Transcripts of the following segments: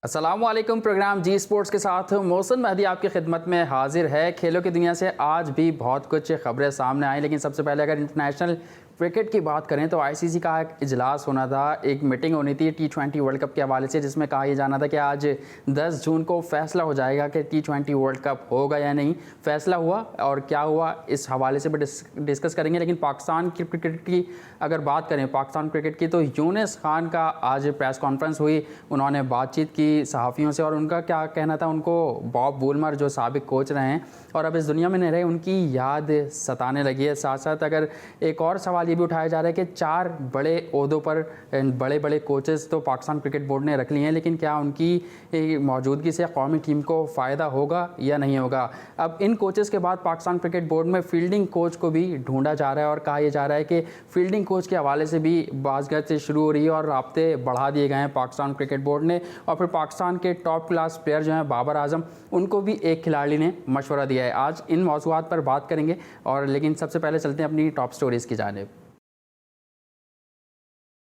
अस्सलामुअलैकुम। प्रोग्राम जी स्पोर्ट्स के साथ मोहसिन मेहदी आपकी खिदमत में हाजिर है। खेलों की दुनिया से आज भी बहुत कुछ खबरें सामने आई, लेकिन सबसे पहले अगर इंटरनेशनल क्रिकेट की बात करें तो आईसीसी का एक इजलास होना था, एक मीटिंग होनी थी T20 वर्ल्ड कप के हवाले से, जिसमें कहा यह जाना था कि आज 10 जून को फैसला हो जाएगा कि T20 वर्ल्ड कप होगा या नहीं। फैसला हुआ और क्या हुआ इस हवाले से भी डिस्कस करेंगे। लेकिन पाकिस्तान की क्रिकेट की अगर बात करें, पाकिस्तान क्रिकेट की, तो यूनिस खान का आज प्रेस कॉन्फ्रेंस हुई। उन्होंने बातचीत की सहाफ़ियों से और उनका क्या कहना था, उनको बॉब वुलमर जो साबिक कोच रहे हैं और अब इस दुनिया में नहीं रहे, उनकी याद सताने लगी है। साथ साथ अगर एक और सवाल ये भी उठाया जा रहा है कि 4 बड़े ओहदों पर बड़े बड़े कोचेस तो पाकिस्तान क्रिकेट बोर्ड ने रख लिए हैं, लेकिन क्या उनकी मौजूदगी से कौमी टीम को फ़ायदा होगा या नहीं होगा। अब इन कोचेस के बाद पाकिस्तान क्रिकेट बोर्ड में फील्डिंग कोच को भी ढूंढा जा रहा है और कहा यह जा रहा है कि फील्डिंग कोच के हवाले से भी बातचीत शुरू हो रही है और राब्ते बढ़ा दिए गए हैं पाकिस्तान क्रिकेट बोर्ड ने। और फिर पाकिस्तान के टॉप क्लास प्लेयर जो हैं बाबर आजम, उनको भी एक खिलाड़ी ने मशवरा दिया है। आज इन मौज़ूआत पर बात करेंगे और लेकिन सबसे पहले चलते हैं अपनी टॉप स्टोरीज़ की जानिब।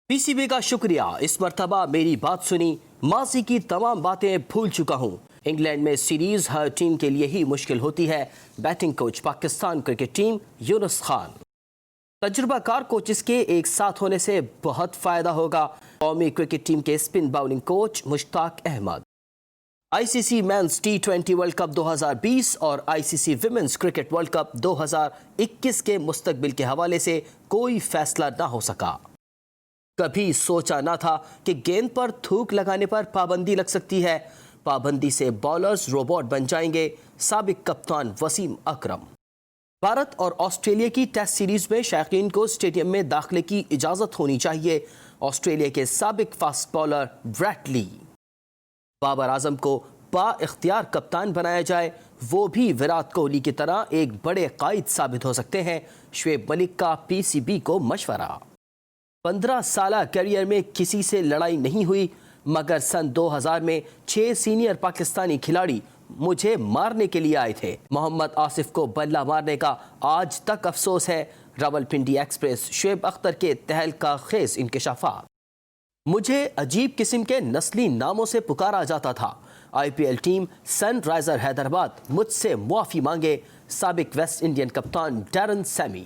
पीसीबी का शुक्रिया, इस मर्तबा मेरी बात सुनी, माजी की तमाम बातें भूल चुका हूँ। इंग्लैंड में सीरीज हर टीम के लिए ही मुश्किल होती है। Batting coach Pakistan cricket team Younis Khan. तजुर्बाकार कोचेस के एक साथ होने से बहुत फायदा होगा। कौमी क्रिकेट टीम के spin bowling coach Mushtaq Ahmed. ICC men's T20 world cup 2020 और ICC women's cricket world cup 2021 के मुस्तकबिल के हवाले से कोई फैसला ना हो सका। कभी सोचा ना था कि गेंद पर थूक लगाने पर पाबंदी लग सकती है। पाबंदी से बॉलर्स रोबोट बन जाएंगे। साबिक कप्तान वसीम अकरम। भारत और ऑस्ट्रेलिया की टेस्ट सीरीज में शायकीन को स्टेडियम में दाखिले की इजाजत होनी चाहिए। ऑस्ट्रेलिया के साबिक फास्ट बॉलर ब्रैट ली। बाबर आजम को बा-इख्तियार कप्तान बनाया जाए, वो भी विराट कोहली की तरह एक बड़े कायद साबित हो सकते हैं। शुएब मलिक का पीसीबी को मशवरा। 15 साल करियर में किसी से लड़ाई नहीं हुई, मगर सन 2000 में 6 सीनियर पाकिस्तानी खिलाड़ी मुझे मारने के लिए आए थे। मोहम्मद आसिफ को बल्ला मारने का आज तक अफसोस है। रावलपिंडी एक्सप्रेस। शुएब अख्तर के तहलका खेज इंकशाफात। मुझे अजीब किस्म के नस्ली नामों से पुकारा जाता था। आईपीएल टीम सनराइजर हैदराबाद मुझसे मुआफी मांगे। साबिक वेस्ट इंडियन कप्तान डैरन सैमी।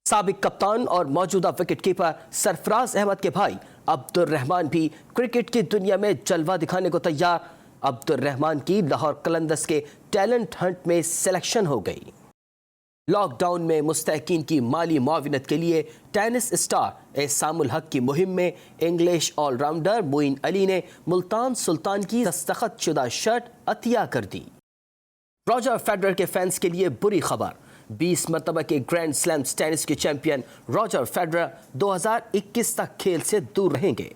साबिक कप्तान और मौजूदा विकेट कीपर सरफराज अहमद के भाई अब्दुल रहमान भी क्रिकेट की दुनिया में जलवा दिखाने को तैयार। अब्दुल रहमान की लाहौर कलंदर्स के टैलेंट हंट में सिलेक्शन हो गई। लॉकडाउन में मुस्तहकीन की माली मुआविनत के लिए टेनिस स्टार एहसामुल हक की मुहिम में इंग्लिश ऑलराउंडर मोइन अली ने मुल्तान सुल्तान की दस्तखत शुदा शर्ट अतिया कर दी। रॉजर फेडरर के फैंस के लिए बुरी खबर। 20 मरतबा के ग्रैंड स्लैम टेनिस के चैंपियन रॉजर फेडरर 2021 तक खेल से दूर रहेंगे।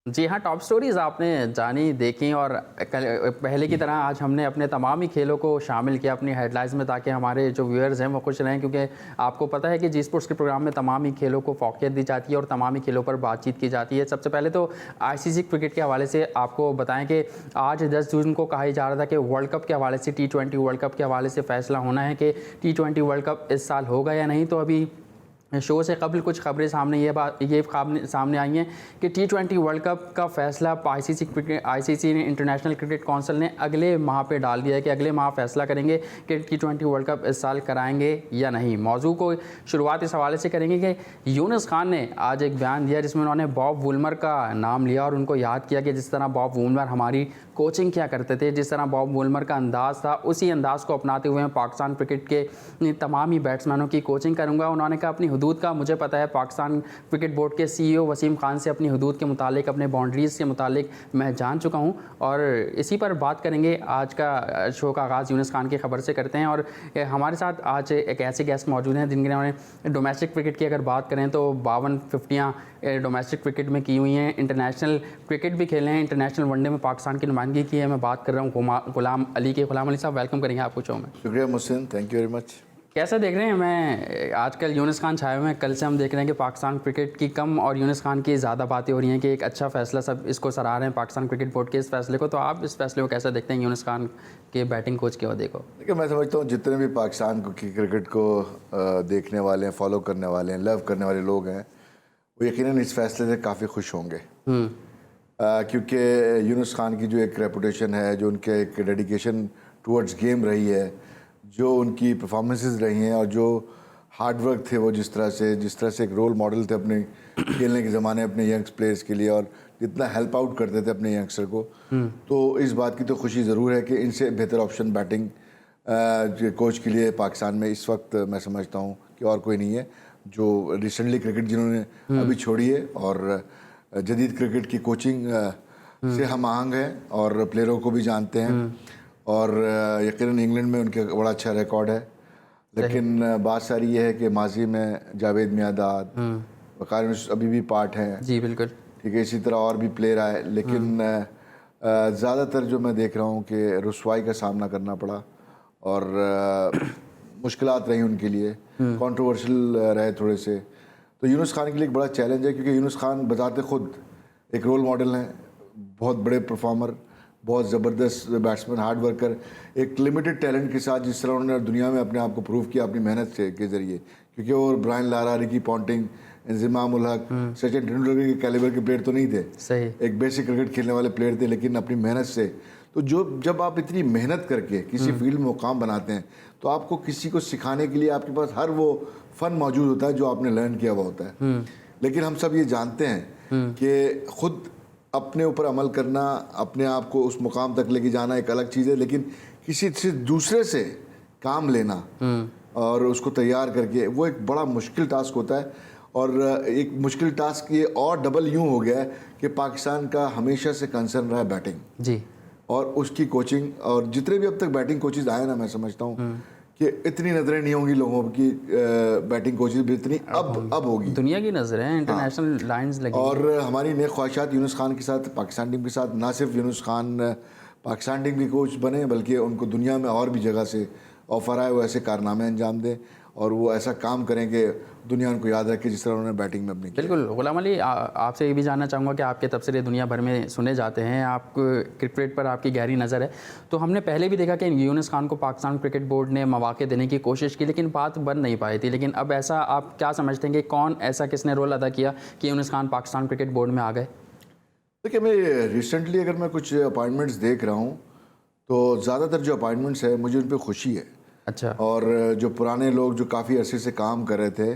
जी हाँ, टॉप स्टोरीज़ आपने जानी, देखी और पहले की तरह आज हमने अपने तमाम ही खेलों को शामिल किया अपनी हेडलाइंस में, ताकि हमारे जो व्यूअर्स हैं वो खुश रहें, क्योंकि आपको पता है कि जी स्पोर्ट्स के प्रोग्राम में तमाम ही खेलों को फोकियत दी जाती है और तमाम ही खेलों पर बातचीत की जाती है। सबसे पहले तो आईसीसी क्रिकेट के हवाले से आपको बताएं कि आज 10 जून को कहा जा रहा था कि वर्ल्ड कप के हवाले से T20 वर्ल्ड कप के हवाले से फ़ैसला होना है कि T20 वर्ल्ड कप इस साल होगा या नहीं। तो अभी शो से कबल कुछ खबरें सामने आई हैं कि T20 वर्ल्ड कप का फैसला आईसीसी ने, इंटरनेशनल क्रिकेट काउंसिल ने अगले माह पे डाल दिया है कि अगले माह फैसला करेंगे कि T20 वर्ल्ड कप इस साल कराएंगे या नहीं। मौजू को शुरुआत इस हवाले से करेंगे कि यूनुस खान ने आज एक बयान दिया जिसमें उन्होंने बॉब वुलमर का नाम लिया और उनको याद किया कि जिस तरह बॉब वुलमर हमारी कोचिंग किया करते थे, जिस तरह बॉब वुलमर का अंदाज़ था, उसी अंदाज़ को अपनाते हुए पाकिस्तान क्रिकेट के तमाम ही बैट्समैनों की कोचिंग करूँगा। उन्होंने कहा अपनी हदूद का, मुझे पता है पाकिस्तान क्रिकेट बोर्ड के CEO वसीम खान से अपनी हदूद के मुतालिक, अपने बाउंड्रीज़ के मुतालिक मैं जान चुका हूँ और इसी पर बात करेंगे। आज का शो का आगाज़ यूनुस खान की खबर से करते हैं और हमारे साथ आज एक ऐसे गेस्ट मौजूद हैं जिनके डोमेस्टिक क्रिकेट की अगर बात करें तो 52 फिफ्टियाँ डोमेस्टिक क्रिकेट में की हुई हैं, इंटरनेशनल क्रिकेट भी खेले हैं, इंटरनेशनल वनडे में पाकिस्तान की नुमाइंदगी की है। मैं बात कर रहा हूँ गुलाम अली के। गुलाम अली साहब, वेलकम करेंगे आपको शो में। शुक्रिया Mohsin, thank you very much. कैसे देख रहे हैं? मैं आजकल यूनुस खान छाए हुए हैं, कल से हम देख रहे हैं कि पाकिस्तान क्रिकेट की कम और यूनुस खान की ज़्यादा बातें हो रही हैं कि एक अच्छा फ़ैसला, सब इसको सराह रहे हैं पाकिस्तान क्रिकेट बोर्ड के इस फैसले को। तो आप इस फैसले को कैसे देखते हैं यूनुस खान के बैटिंग कोच के अहदे को? देखिए, मैं समझता हूँ जितने भी पाकिस्तान की क्रिकेट को देखने वाले हैं, फॉलो करने वाले हैं, लव करने वाले लोग हैं, वो यकीनन इस फैसले से काफ़ी खुश होंगे। क्योंकि यूनुस खान की जो एक रेपुटेशन है, जो उनके एक डेडिकेशन टुवर्ड्स गेम रही है, जो उनकी परफॉर्मेंसेस रही हैं और जो हार्ड वर्क थे, वो जिस तरह से एक रोल मॉडल थे अपने खेलने के ज़माने अपने यंग्स प्लेयर्स के लिए, और जितना हेल्प आउट करते थे अपने यंगस्टर को, तो इस बात की तो खुशी ज़रूर है कि इनसे बेहतर ऑप्शन बैटिंग कोच के लिए पाकिस्तान में इस वक्त मैं समझता हूँ कि और कोई नहीं है, जो रिसेंटली क्रिकेट जिन्होंने अभी छोड़ी है और जदीद क्रिकेट की कोचिंग से हम आहंग हैं और प्लेयरों को भी जानते हैं, और यकीनन इंग्लैंड में उनके बड़ा अच्छा रिकॉर्ड है। लेकिन बात सारी ये है कि माजी में जावेद मियादाद, वकार अभी भी पार्ट हैं, जी बिल्कुल, ठीक है, इसी तरह और भी प्लेयर आए, लेकिन ज़्यादातर जो मैं देख रहा हूँ कि रुसवाई का सामना करना पड़ा और मुश्किलात रही उनके लिए, कंट्रोवर्शियल रहे थोड़े से। तो यूनुस खान के लिए एक बड़ा चैलेंज है, क्योंकि यूनुस खान बताते खुद एक रोल मॉडल हैं, बहुत बड़े परफॉर्मर, बहुत ज़बरदस्त बैट्समैन, हार्ड वर्कर, एक लिमिटेड टैलेंट के साथ जिस तरह उन्होंने दुनिया में अपने आप को प्रूव किया अपनी मेहनत से के ज़रिए, क्योंकि वो Brian Lara, Ricky Ponting, Inzamam ul Haq, Sachin Tendulkar के कैलिबर के प्लेयर तो नहीं थे, सही, एक बेसिक क्रिकेट खेलने वाले प्लेयर थे, लेकिन अपनी मेहनत से। तो जब आप इतनी मेहनत करके किसी फील्ड में मुकाम बनाते हैं, तो आपको किसी को सिखाने के लिए आपके पास हर वो फ़न मौजूद होता है जो आपने लर्न किया हुआ होता है। लेकिन हम सब ये जानते हैं कि खुद अपने ऊपर अमल करना, अपने आप को उस मुकाम तक लेके जाना एक अलग चीज़ है, लेकिन किसी से दूसरे से काम लेना और उसको तैयार करके, वो एक बड़ा मुश्किल टास्क होता है। और एक मुश्किल टास्क ये और डबल यूँ हो गया है कि पाकिस्तान का हमेशा से कंसर्न रहा है बैटिंग जी, और उसकी कोचिंग, और जितने भी अब तक बैटिंग कोचेज आए ना, मैं समझता हूँ कि इतनी नज़रें नहीं होंगी लोगों की बैटिंग कोचेज भी इतनी अब होगी, दुनिया की नज़र है, इंटरनेशनल लाइंस लगी। और हमारी नेक ख्वाहिशात यूनुस खान के साथ, पाकिस्तान टीम के साथ, ना सिर्फ यूनुस खान पाकिस्तान टीम के कोच बने, बल्कि उनको दुनिया में और भी जगह से ऑफर आए, वो ऐसे कारनामे अंजाम दें और वो ऐसा काम करें कि दुनिया उनको याद रखे जिस तरह उन्होंने बैटिंग में अपनी की। बिल्कुल गुलाम अली, आपसे ये भी जानना चाहूँगा कि आपके तबसरे दुनिया भर में सुने जाते हैं, आप क्रिकेट पर आपकी गहरी नज़र है, तो हमने पहले भी देखा कि यूनुस खान को पाकिस्तान क्रिकेट बोर्ड ने मौके देने की कोशिश की, लेकिन बात बन नहीं पाई थी। लेकिन अब ऐसा आप क्या समझते हैं कि कौन ऐसा किसने रोल अदा किया कि यूनुस खान पाकिस्तान क्रिकेट बोर्ड में आ गए? देखिए, मैं रिसेंटली अगर मैं कुछ अपॉइंटमेंट्स देख रहा हूँ, तो ज़्यादातर जो अपॉइंटमेंट्स है मुझे उन पर खुशी है। अच्छा, और जो पुराने लोग जो काफ़ी अरसे से काम कर रहे थे,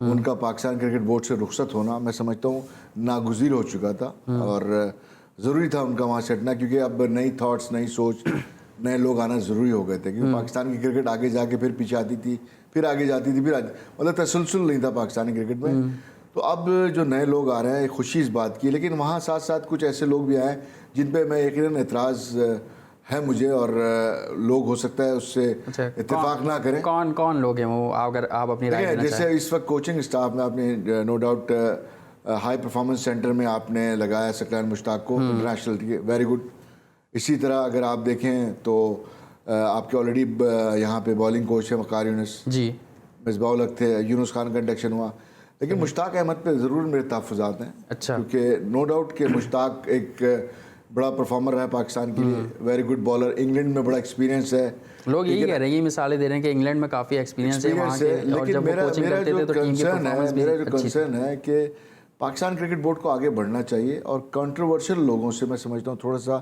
उनका पाकिस्तान क्रिकेट बोर्ड से रुखसत होना मैं समझता हूँ नागुज़ीर हो चुका था, और ज़रूरी था उनका वहाँ सेटना, क्योंकि अब नई थॉट्स, नई सोच, नए लोग आना ज़रूरी हो गए थे, क्योंकि पाकिस्तान की क्रिकेट आगे जाके फिर पीछे आती थी, फिर आगे जाती थी, फिर मतलब तसलसल नहीं था पाकिस्तानी क्रिकेट में। तो अब जो नए लोग आ रहे हैं, खुशी इस बात की, लेकिन वहाँ साथ साथ कुछ ऐसे लोग भी आए जिन पर मैं यकीनन एतराज़ है मुझे, और लोग हो सकता है उससे इत्तेफाक ना करें। कौन लोग हैं वो, अगर आप अपनी राय देना जैसे इस वक्त कोचिंग स्टाफ में आपने no doubt high performance centre में आपने लगाया सकलान मुश्ताक को इंटरनेशनल, ठीक है, वेरी गुड। इसी तरह अगर आप देखें तो आपके ऑलरेडी यहाँ पे बॉलिंग कोच है वकार यूनुस जी, मिसबाउल हक थे, यूनुस खान का इंडक्शन हुआ, लेकिन मुश्ताक अहमद पे ज़रूर मेरे तहफ़्फ़ुज़ात हैं। अच्छा, क्योंकि नो डाउट कि मुश्ताक एक बड़ा परफॉर्मर रहा है पाकिस्तान के लिए, वेरी गुड बॉलर, इंग्लैंड में बड़ा एक्सपीरियंस है। लोग यही कह रहे हैं, ये मिसालें दे रहे हैं कि इंग्लैंड में काफ़ी एक्सपीरियंस है वहाँ के, और जब वो कोचिंग करते थे तो टीम की परफॉर्मेंस भी मेरा जो कंसर्न है कि पाकिस्तान क्रिकेट बोर्ड को आगे बढ़ना चाहिए और कंट्रोवर्शियल लोगों से मैं समझता हूँ थोड़ा सा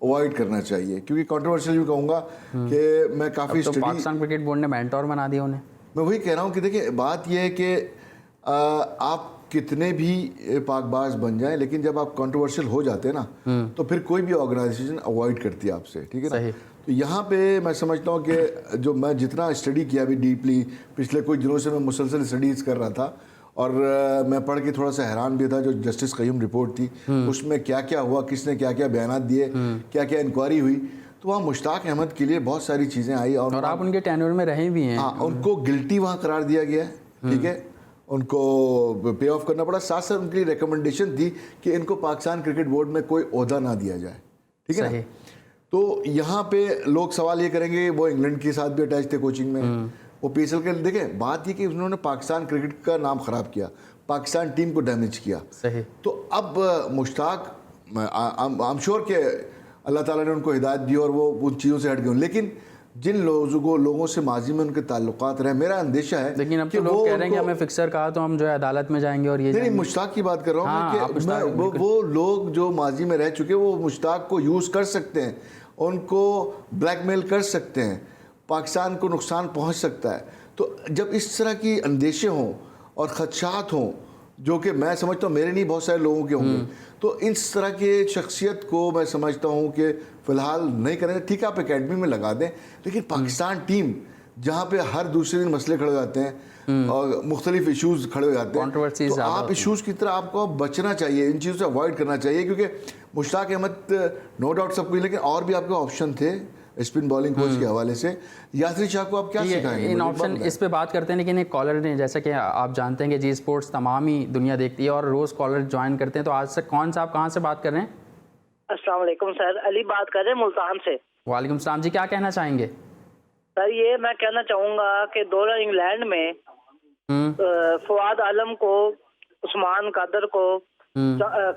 अवॉइड करना चाहिए, क्योंकि कंट्रोवर्शियल भी कहूँगा कि मैं काफ़ी तो पाकिस्तान क्रिकेट बोर्ड ने मेंटोर बना दिया उन्हें। मैं वही कह रहा हूँ कि देखिए, बात यह है कि आप कितने भी पाकबाज बन जाएं, लेकिन जब आप कंट्रोवर्शियल हो जाते हैं ना, तो फिर कोई भी ऑर्गेनाइजेशन अवॉइड करती है आपसे, ठीक है ना। तो यहाँ पे मैं समझता हूँ कि जो मैं जितना स्टडी किया अभी डीपली, पिछले कुछ दिनों से मैं मुसलसल स्टडीज़ कर रहा था, और मैं पढ़ के थोड़ा सा हैरान भी था। जो जस्टिस क़य्यूम रिपोर्ट थी उसमें क्या क्या हुआ, किसने क्या क्या बयान दिए, क्या क्या इंक्वायरी हुई, तो वहाँ मुश्ताक अहमद के लिए बहुत सारी चीज़ें आई, और आप उनके टेन्योर में रहे भी हैं। हाँ, उनको गिल्टी वहाँ करार दिया गया है, ठीक है, उनको पे ऑफ करना पड़ा। साथ साथ उनके लिए रिकमेंडेशन थी कि इनको पाकिस्तान क्रिकेट बोर्ड में कोई ओहदा ना दिया जाए, ठीक है ना। तो यहाँ पे लोग सवाल ये करेंगे, वो इंग्लैंड के साथ भी अटैच थे कोचिंग में, वो पीएसएल के, देखें बात ये कि उन्होंने पाकिस्तान क्रिकेट का नाम ख़राब किया, पाकिस्तान टीम को डैमेज किया। सही। तो अब मुश्ताक, आई एम श्योर कि अल्लाह ताला ने उनको हिदायत दी और वो उन चीज़ों से हट गए, लेकिन जिन लोगों से माजी में उनके ताल्लुकात रहे, मेरा अंदेशा है लेकिन अब कि तो लोग वो कह रहे हैं कि उनको- हमें फिक्सर कहा तो हम जो है अदालत में जाएंगे और ये नहीं, मुश्ताक की बात कर रहा हूँ हाँ, आप मैं मुश्ताक, कि वो लोग जो माजी में रह चुके वो मुश्ताक को यूज़ कर सकते हैं, उनको ब्लैकमेल कर सकते हैं, पाकिस्तान को नुकसान पहुंच सकता है। तो जब इस तरह की अंदेशे हों और खदशात हों, जो कि मैं समझता हूँ मेरे नहीं बहुत सारे लोगों के होंगे, तो इस तरह के शख्सियत को मैं समझता हूँ कि फ़िलहाल नहीं करें। ठीक है, आप एकेडमी में लगा दें, लेकिन पाकिस्तान टीम जहाँ पे हर दूसरे दिन मसले खड़े हो जाते हैं और मुख्तलिफ इशूज़ खड़े हो जाते हैं, Controversies तो ज़्यादा आप होती हैं। इशूज़ की तरह आपको बचना चाहिए, इन चीज़ों से अवॉइड करना चाहिए, क्योंकि मुश्ताक अहमद नो डाउट सब कुछ, लेकिन और भी आपके ऑप्शन थे स्पिन बॉलिंग कोच के हवाले से। यासिर शाह को आप क्या सिखाएंगे? इन मुझे ऑप्शन बताएं। इस पे बात करते हैं, लेकिन एक कॉलर ने, जैसा कि आप जानते हैं कि जी स्पोर्ट्स तमाम ही दुनिया देखती है और रोज़ कॉलर ज्वाइन करते हैं, तो आज से कौन सा, आप कहाँ से बात कर रहे हैं? अस्सलाम वालेकुम सर, अली बात कर रहे हैं मुल्तान से। वालेकुम सलाम जी, क्या कहना चाहेंगे? सर ये मैं कहना चाहूँगा कि दौरा इंग्लैंड में फवाद आलम को, उस्मान कादर को,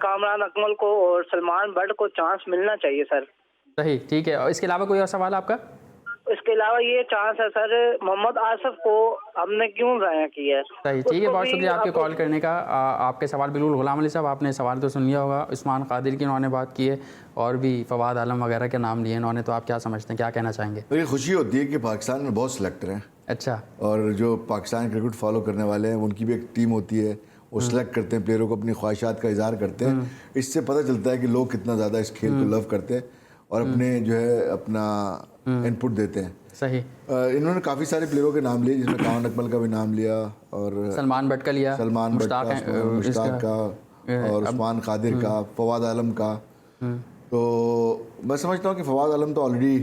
कामरान अकमल को और सलमान बट को चांस मिलना चाहिए सर। सही, ठीक है। और इसके अलावा कोई और सवाल आपका? इसके अलावा ये चांस है सर, मोहम्मद आसिफ को हमने क्यों ज़ाया किया है? सही, ठीक है, उसको बहुत भी शुक्रिया आपके आप- कॉल करने का। आपके सवाल बिल्कुल, गुलाम अली साहब आपने सवाल तो सुन लिया होगा, उस्मान कादिर की उन्होंने बात की है और भी फवाद आलम वगैरह के नाम लिए इन्होंने, तो आप क्या समझते हैं, क्या कहना चाहेंगे? मुझे खुशी होती है कि पाकिस्तान में बहुत सिलेक्टर हैं, अच्छा, और जो पाकिस्तान क्रिकेट फॉलो करने वाले हैं उनकी भी एक टीम होती है, वो सिलेक्ट करते हैं प्लेयरों को, अपनी ख्वाहिशात का इजहार करते हैं। इससे पता चलता है कि लोग कितना ज़्यादा इस खेल को लव करते हैं और अपने जो है अपना इनपुट देते हैं। सही। इन्होंने काफ़ी सारे प्लेयरों के नाम लिए, जिसमें कामरान अकमल का भी नाम लिया और सलमान बट का लिया, सलमान बट का, मुश्ताक का और उस्मान कादिर का, फवाद आलम का। तो मैं समझता हूँ कि फवाद आलम तो ऑलरेडी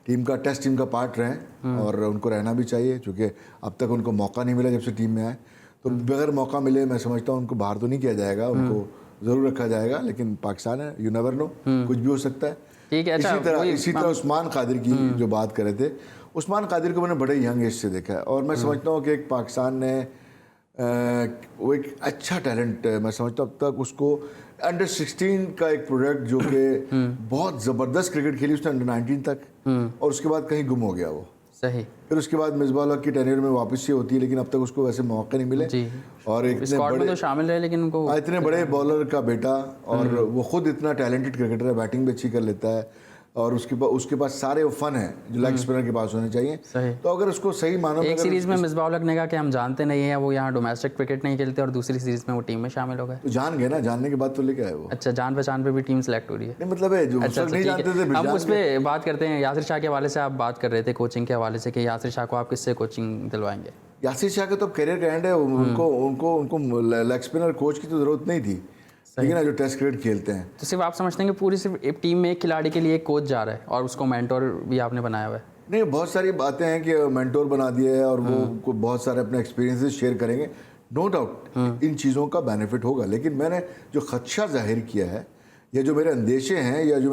टीम का, टेस्ट टीम का पार्ट रहे हैं और उनको रहना भी चाहिए, क्योंकि अब तक उनको मौका नहीं मिला जब से टीम में आए। तो बगैर मौका मिले मैं समझता हूँ उनको बाहर तो नहीं किया जाएगा, उनको ज़रूर रखा जाएगा, लेकिन पाकिस्तान है, यू नेवर नो, कुछ भी हो सकता है। ठीक है। अच्छा, इसी तरह उस्मान कादिर की जो बात कर रहे थे, उस्मान कादिर को मैंने बड़े यंग एज से देखा है और मैं समझता हूँ कि एक पाकिस्तान ने वो एक अच्छा टैलेंट है, मैं समझता हूँ अब तक उसको अंडर 16 का एक प्रोडक्ट जो कि बहुत ज़बरदस्त क्रिकेट खेली उसने अंडर 19 तक, और उसके बाद कहीं गुम हो गया वो। सही। फिर उसके बाद मिसबाह हक की टेन्योर में वापस से होती है, लेकिन अब तक उसको वैसे मौके नहीं मिले। जी। और एक स्क्वाड में तो शामिल है, लेकिन उनको इतने बड़े बॉलर का बेटा, और वो खुद इतना टैलेंटेड क्रिकेटर है, बैटिंग भी अच्छी कर लेता है, और उसके पास सारे वो फन है जो लेग स्पिनर के पास होने चाहिए। सही। तो अगर उसको सही मानो, एक सीरीज में मिसबाह उल हक ने कहा कि हम जानते नहीं है, वो यहाँ डोमेस्टिक क्रिकेट नहीं खेलते, और दूसरी सीरीज में वो टीम में शामिल हो गए। तो जान गए ना, जानने के बाद तो लेके आए वो। अच्छा, जान पहचान पे भी टीम सेलेक्ट हो रही है। नहीं मतलब है जो अच्छा, नहीं ठीक जानते थे है। फिर हम जान उस गए। पर बात करते हैं। यासिर शाह के हवाले से आप बात कर रहे थे, कोचिंग के हवाले से, कि यासिर शाह को आप किससे कोचिंग दिलवाएंगे? यासिर शाह का तो करियर का एंड है, उनको लेग स्पिनर कोच की तो जरूरत नहीं थी, लेकिन जो टेस्ट क्रिकेट खेलते हैं। तो सिर्फ आप समझते हैं कि पूरी सिर्फ एक टीम में एक खिलाड़ी के लिए एक कोच जा रहा है और उसको मेंटोर भी आपने बनाया हुआ है? नहीं, बहुत सारी बातें हैं कि मेंटोर बना दिए है और वो बहुत सारे अपने एक्सपीरियंसेस शेयर करेंगे, नो डाउट इन चीज़ों का बेनिफिट होगा। लेकिन मैंने जो खदशा जाहिर किया है, या जो मेरे अंदेशे हैं, या जो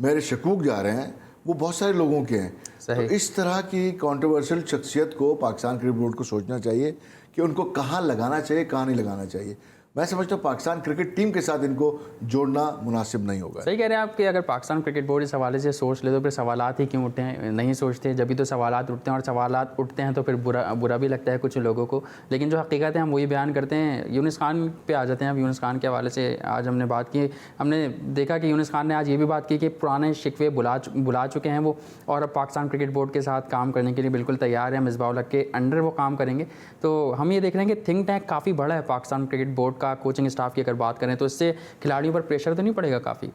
मेरे शकूक जा रहे हैं, वो बहुत सारे लोगों के हैं। तो इस तरह की कंट्रोवर्शियल शख्सियत को पाकिस्तान क्रिकेट बोर्ड को सोचना चाहिए कि उनको कहाँ लगाना चाहिए, कहाँ नहीं लगाना चाहिए। मैं समझता हूँ पाकिस्तान क्रिकेट टीम के साथ इनको जोड़ना मुनासिब नहीं होगा। सही कह रहे हैं आप कि अगर पाकिस्तान क्रिकेट बोर्ड इस हवाले से सोच ले तो फिर सवालात ही क्यों उठते हैं? नहीं सोचते, जब भी तो सवालात उठते हैं, और सवालात उठते हैं तो फिर बुरा भी लगता है कुछ लोगों को, लेकिन जो हकीकत है हम वही बयान करते हैं। यूनुस खान पे आ जाते हैं। अब यूनुस खान के हवाले से आज हमने बात की, हमने देखा कि यूनुस खान ने आज ये भी बात की कि पुराने शिकवे बुला चुके हैं वो, और अब पाकिस्तान क्रिकेट बोर्ड के साथ काम करने के लिए बिल्कुल तैयार है। मिसबाह उल हक के अंडर वो काम करेंगे। तो हम ये देख रहे हैं कि थिंक टैंक काफ़ी बड़ा है पाकिस्तान क्रिकेट बोर्ड का। कोचिंग स्टाफ की अगर बात करें तो इससे खिलाड़ियों पर प्रेशर तो नहीं पड़ेगा काफ़ी?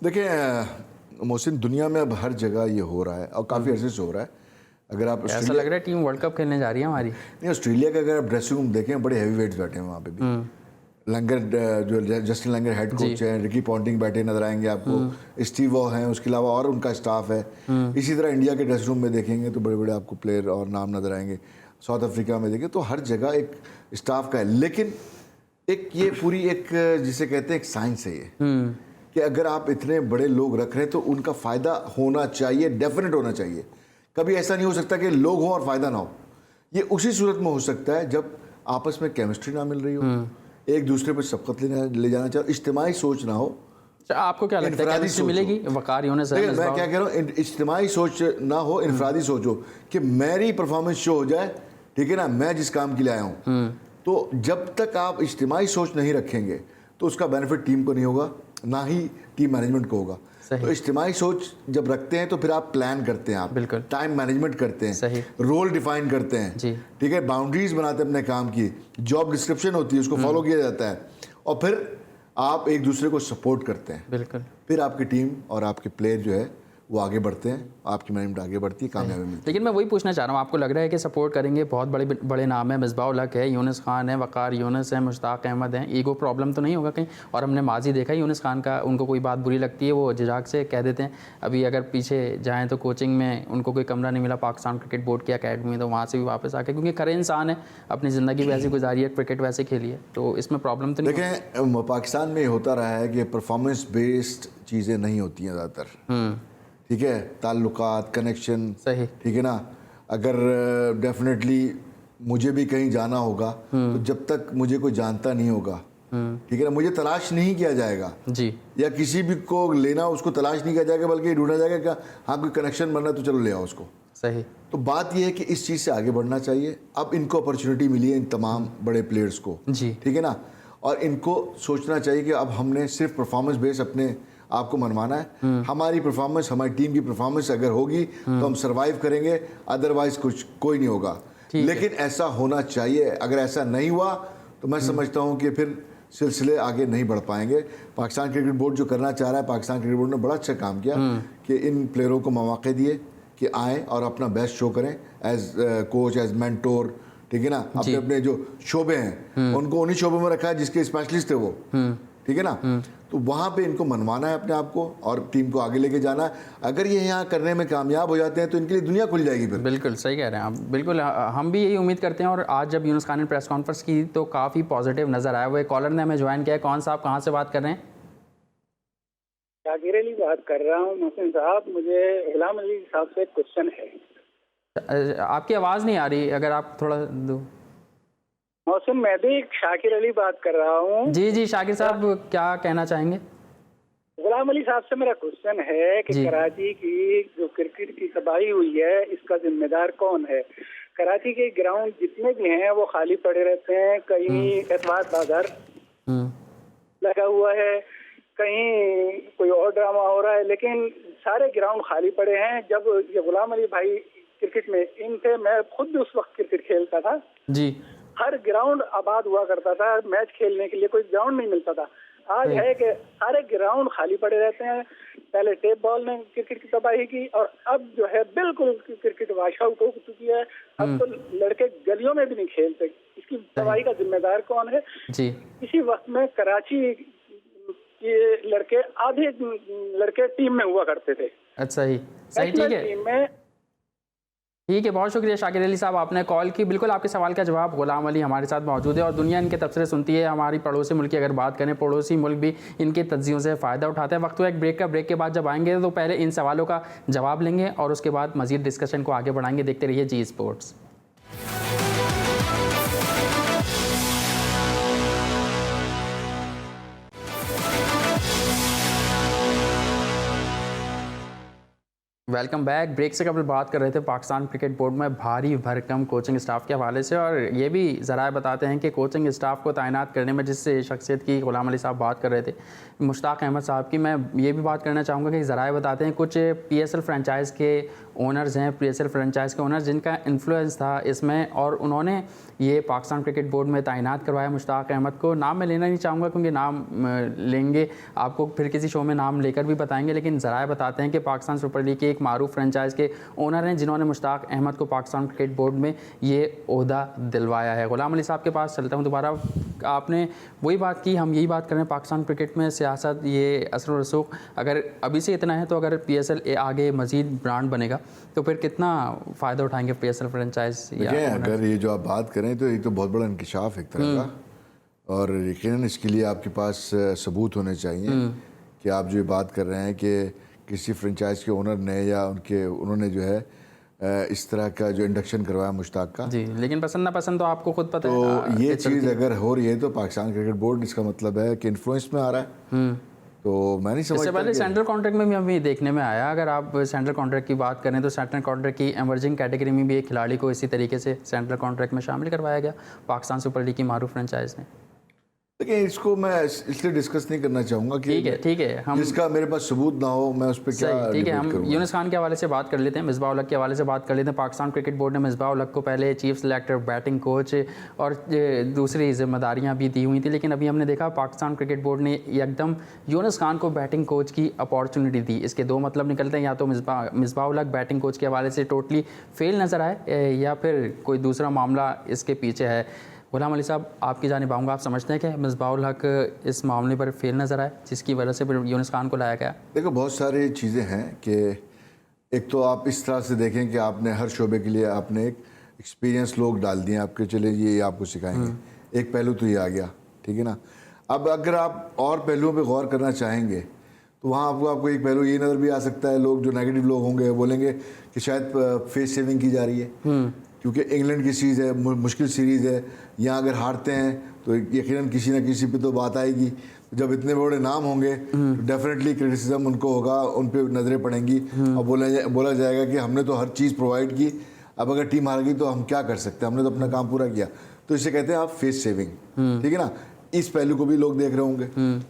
देखिए मोहसिन, दुनिया में अब हर जगह ये हो रहा है और काफ़ी अर्से से हो रहा है। अगर आप ऐसा लग रहा है टीम वर्ल्ड कप खेलने जा रही है हमारी। नहीं, ऑस्ट्रेलिया का अगर आप ड्रेसिंग रूम देखें, बड़े हैवी वेट्स बैठे हैं वहाँ पे भी। लंगर, जो जस्टिन लंगर हेड कोच हैं, रिकी पॉन्टिंग बैठे नजर आएंगे आपको, स्टीव वॉ हैं, उसके अलावा और उनका स्टाफ है। इसी तरह इंडिया के ड्रेसिंग रूम में देखेंगे तो बड़े बड़े आपको प्लेयर और नाम नजर आएंगे। साउथ अफ्रीका में देखें तो हर जगह एक स्टाफ का है, लेकिन एक ये पूरी एक जिसे कहते हैं एक साइंस है ये, कि अगर आप इतने बड़े लोग रख रहे हैं तो उनका फ़ायदा होना चाहिए, डेफिनेट होना चाहिए। कभी ऐसा नहीं हो सकता कि लोग हों और फ़ायदा ना हो। ये उसी सूरत में हो सकता है जब आपस में केमिस्ट्री ना मिल रही हो, एक दूसरे पर सबकत ले जाना चाहिए, इज्तिमाई सोच ना हो, आपको क्या लगता है इनफरादी chemistry सोच मिलेगी वकार यूनुस देखिए मैं क्या कह रहा हूँ, इज्तिमाई सोच ना हो, इनफरादी सोच हो कि मेरी परफॉर्मेंस शो हो जाए, ठीक है ना, मैं जिस काम के लिए आया हूँ। तो जब तक आप इज्तिमाई सोच नहीं रखेंगे तो उसका बेनिफिट टीम को नहीं होगा, ना ही टीम मैनेजमेंट को होगा। सही। तो इज्तिमाई सोच जब रखते हैं तो फिर आप प्लान करते हैं, आप बिल्कुल। टाइम मैनेजमेंट करते हैं, सही। रोल डिफाइन करते हैं, जी। ठीक है, बाउंड्रीज बनाते हैं अपने काम की, जॉब डिस्क्रिप्शन होती है उसको फॉलो किया जाता है, और फिर आप एक दूसरे को सपोर्ट करते हैं। बिल्कुल। फिर आपकी टीम और आपके प्लेयर जो है वो आगे बढ़ते हैं, आपकी मैनेजमेंट आगे बढ़ती है, कामयाबी मिलती है। लेकिन मैं वही पूछना चाह रहा हूँ, आपको लग रहा है कि सपोर्ट करेंगे, बहुत बड़े बड़े नाम है, मिसबाह हक है, यूनुस खान है, वकार यूनुस है, मुश्ताक अहमद हैं, ईगो प्रॉब्लम तो नहीं होगा कहीं? और हमने माजी देखा है यूनुस खान का, उनको कोई बात बुरी लगती है वो झिझक से कह देते हैं। अभी अगर पीछे जाएँ तो कोचिंग में उनको कोई कमरा नहीं मिला पाकिस्तान क्रिकेट बोर्ड की अकेडमी में, तो वहाँ से भी वापस आके, क्योंकि खरे इंसान है, अपनी ज़िंदगी वैसे गुजारी है, क्रिकेट वैसे खेली है, तो इसमें प्रॉब्लम तो नहीं? देखें, पाकिस्तान में होता रहा है कि परफॉर्मेंस बेस्ड चीज़ें नहीं होती हैं ज़्यादातर, ठीक है, ताल्लुकात, कनेक्शन, सही, ठीक है ना। अगर डेफिनेटली मुझे भी कहीं जाना होगा तो जब तक मुझे कोई जानता नहीं होगा, ठीक है ना, मुझे तलाश नहीं किया जाएगा जी, या किसी भी को लेना उसको तलाश नहीं किया जाएगा, बल्कि ढूंढा जाएगा कि हाँ कोई कनेक्शन बन रहा है तो चलो ले आओ उसको। सही। तो बात यह है कि इस चीज़ से आगे बढ़ना चाहिए। अब इनको अपॉर्चुनिटी मिली है, इन तमाम बड़े प्लेयर्स को, जी, ठीक है ना, और इनको सोचना चाहिए कि अब हमने सिर्फ परफॉर्मेंस बेस अपने आपको मनवाना है। हमारी परफॉर्मेंस, हमारी टीम की परफॉर्मेंस अगर होगी तो हम सरवाइव करेंगे, अदरवाइज कुछ कोई नहीं होगा। लेकिन ऐसा होना चाहिए, अगर ऐसा नहीं हुआ तो मैं समझता हूँ कि फिर सिलसिले आगे नहीं बढ़ पाएंगे। पाकिस्तान क्रिकेट बोर्ड जो करना चाह रहा है, पाकिस्तान क्रिकेट बोर्ड ने बड़ा अच्छा काम किया कि इन प्लेयरों को मौके दिए कि आएँ और अपना बेस्ट शो करें एज कोच, एज मेंटोर, ठीक है ना। अपने अपने जो शोबे हैं उनको उन्हीं शोबों में रखा है जिसके स्पेशलिस्ट थे वो, ठीक है ना। तो वहाँ पे इनको मनवाना है अपने आप को और टीम को आगे लेके जाना है। अगर ये यहाँ करने में कामयाब हो जाते हैं तो इनके लिए दुनिया खुल जाएगी फिर। बिल्कुल सही कह रहे हैं आप, बिल्कुल हम भी यही उम्मीद करते हैं। और आज जब यूनुस खान ने प्रेस कॉन्फ्रेंस की तो काफ़ी पॉजिटिव नज़र आया। वो एक कॉलर ने हमें ज्वाइन किया है। कौन सा, आप कहाँ से बात कर रहे हैं? शाकिर अली बात कर रहा हूँ। मोहसिन साहब, मुझे गुलाम अली साहब से एक क्वेश्चन है। आपकी आवाज़ नहीं आ रही, अगर आप थोड़ा दो। मोहसिन, मैं भी शाकिर अली बात कर रहा हूँ। जी जी शाकिर साहब, क्या कहना चाहेंगे? गुलाम अली साहब से मेरा क्वेश्चन है कि कराची की जो क्रिकेट की तबाही हुई है, इसका जिम्मेदार कौन है? कराची के ग्राउंड जितने भी हैं वो खाली पड़े रहते हैं। कहीं एतवार बाजार लगा हुआ है, कहीं कोई और ड्रामा हो रहा है, लेकिन सारे ग्राउंड खाली पड़े हैं। जब ये गुलाम अली भाई क्रिकेट में इन थे, मैं खुद भी उस वक्त क्रिकेट खेलता था जी। हर ग्राउंड आबाद हुआ करता था, मैच खेलने के लिए कोई ग्राउंड नहीं मिलता था। आज है कि सारे ग्राउंड खाली पड़े रहते हैं। पहले टेप बॉल ने क्रिकेट की तबाही की और अब जो है बिल्कुल क्रिकेट वॉश आउट हो चुकी है। अब तो लड़के गलियों में भी नहीं खेलते। इसकी तबाही का जिम्मेदार कौन है? जी। इसी वक्त में कराची के लड़के, आधे लड़के टीम में हुआ करते थे। अच्छा ही, सही, ठीक है, टीम में। ठीक है, बहुत शुक्रिया शाकिर अली साहब, आपने कॉल की। बिल्कुल आपके सवाल का जवाब गुलाम अली हमारे साथ मौजूद है और दुनिया इनके तबसरे सुनती है। हमारी पड़ोसी मुल्क की अगर बात करें, पड़ोसी मुल्क भी इनके तज्जियों से फ़ायदा उठाते हैं। वक्त हुआ एक ब्रेक का। ब्रेक के बाद जब आएंगे तो पहले इन सवालों का जवाब लेंगे और उसके बाद मज़ीद डिस्कशन को आगे बढ़ाएंगे। देखते रहिए Zee sports. Welcome back. Break से कबल बात कर रहे थे पाकिस्तान क्रिकेट बोर्ड में भारी भरकम कोचिंग स्टाफ के हवाले से, और ये भी ज़राए बताते हैं कि कोचिंग स्टाफ को तैनात करने में जिस शख्सियत की गुलाम अली साहब बात कर रहे थे, मुश्ताक अहमद साहब की, मैं ये भी बात करना चाहूँगा कि ज़राए बताते हैं कुछ PSL फ्रेंचाइज़ के ओनर्स हैं, PSL फ्रेंचाइज़ के ओनर्स जिनका इन्फ्लुएंस था इसमें, और उन्होंने ये पाकिस्तान क्रिकेट बोर्ड में तैनात करवाया मुश्ताक अहमद को। नाम मैं लेना नहीं चाहूँगा क्योंकि नाम लेंगे आपको फिर किसी शो में नाम लेकर भी बताएंगे, लेकिन ज़राए बताते हैं कि पाकिस्तान सुपर लीग के एक मारूफ फ्रेंचाइज़ के ओनर हैं जिन्होंने मुश्ताक अहमद को पाकिस्तान क्रिकेट बोर्ड में ये ओहदा दिलवाया है। गुलाम अली साहब के पास चलता हूँ दोबारा। आपने वही बात की, हम यही बात करें, पाकिस्तान क्रिकेट में सियासत, ये असर रसूख अगर अभी से इतना है तो अगर PSL आगे मज़ीद ब्रांड बनेगा तो फिर कितना फ़ायदा उठाएंगे PSL फ्रेंचाइज? अगर ये जो आप बात करें तो ये तो बहुत बड़ा इंकशाफ एक तरह का, और यकीनन इसके लिए आपके पास सबूत होने चाहिए कि आप जो बात कर रहे हैं कि किसी फ्रेंचाइज के ओनर ने या उन्होंने जो है इस तरह का जो इंडक्शन करवाया मुश्ताक का। जी, लेकिन पसंद ना पसंद तो आपको खुद पता है। तो ये चीज़ अगर हो रही है तो पाकिस्तान क्रिकेट बोर्ड, इसका मतलब है कि इन्फ्लुएंस में आ रहा है, तो मैं नहीं इससे समझता पहले कि सेंट्रल कॉन्ट्रैक्ट में भी हमें देखने में आया, अगर आप सेंट्रल कॉन्ट्रैक्ट की बात करें तो सेंट्रल कॉन्ट्रैक्ट की एमर्जिंग कैटेगरी में भी एक खिलाड़ी को इसी तरीके से सेंट्रल कॉन्ट्रैक्ट में शामिल करवाया गया पाकिस्तान सुपर लीग की मारूफ फ्रेंचाइज ने। लेकिन इसको मैं इसलिए डिस्कस नहीं करना चाहूँगा कि ठीक है हम जिसका मेरे पास सबूत ना हो मैं उस पर क्या सही, ठीक है, डिबेट हम करूँगा। यूनुस खान के हवाले से बात कर लेते हैं, मिसबाह उल हक के हवाले से बात कर लेते हैं। पाकिस्तान क्रिकेट बोर्ड ने मिसबाह उल हक को पहले चीफ सिलेक्टर, बैटिंग कोच और दूसरी जिम्मेदारियां भी दी हुई थी, लेकिन अभी हमने देखा पाकिस्तान क्रिकेट बोर्ड ने एकदम यूनुस खान को बैटिंग कोच की अपॉर्चुनिटी दी। इसके दो मतलब निकलते हैं, या तो मिसबाह उल हक बैटिंग कोच के हवाले से टोटली फेल नज़र आए या फिर कोई दूसरा मामला इसके पीछे है। गुलाम अली साहब, आपकी जानिब आऊँगा, आप समझते हैं कि मिसबाह उल हक इस मामले पर फेल नज़र आए जिसकी वजह से फिर यूनुस खान को लाया गया? देखो बहुत सारी चीज़ें हैं कि एक तो आप इस तरह से देखें कि आपने हर शोबे के लिए आपने एक एक्सपीरियंस लोग डाल दिए आपके, चले ये आपको सिखाएंगे, एक पहलू तो ये आ गया, ठीक है ना। अब अगर आप और पहलुओं पे गौर करना चाहेंगे तो वहाँ आपको एक पहलू ये नज़र भी आ सकता है, लोग जो नेगेटिव लोग होंगे वो बोलेंगे कि शायद फेस सेविंग की जा रही है, क्योंकि इंग्लैंड की सीरीज़ है, मुश्किल सीरीज़ है, यहाँ अगर हारते हैं तो यकीनन किसी न किसी पे तो बात आएगी। जब इतने बड़े नाम होंगे तो डेफिनेटली क्रिटिसिज्म उनको होगा, उन पे नज़रें पड़ेंगी और बोला जाएगा कि हमने तो हर चीज़ प्रोवाइड की, अब अगर टीम हार गई तो हम क्या कर सकते हैं, हमने तो अपना काम पूरा किया। तो इसे कहते हैं आप फेस सेविंग, ठीक है ना। इस पहलू को भी लोग देख रहे होंगे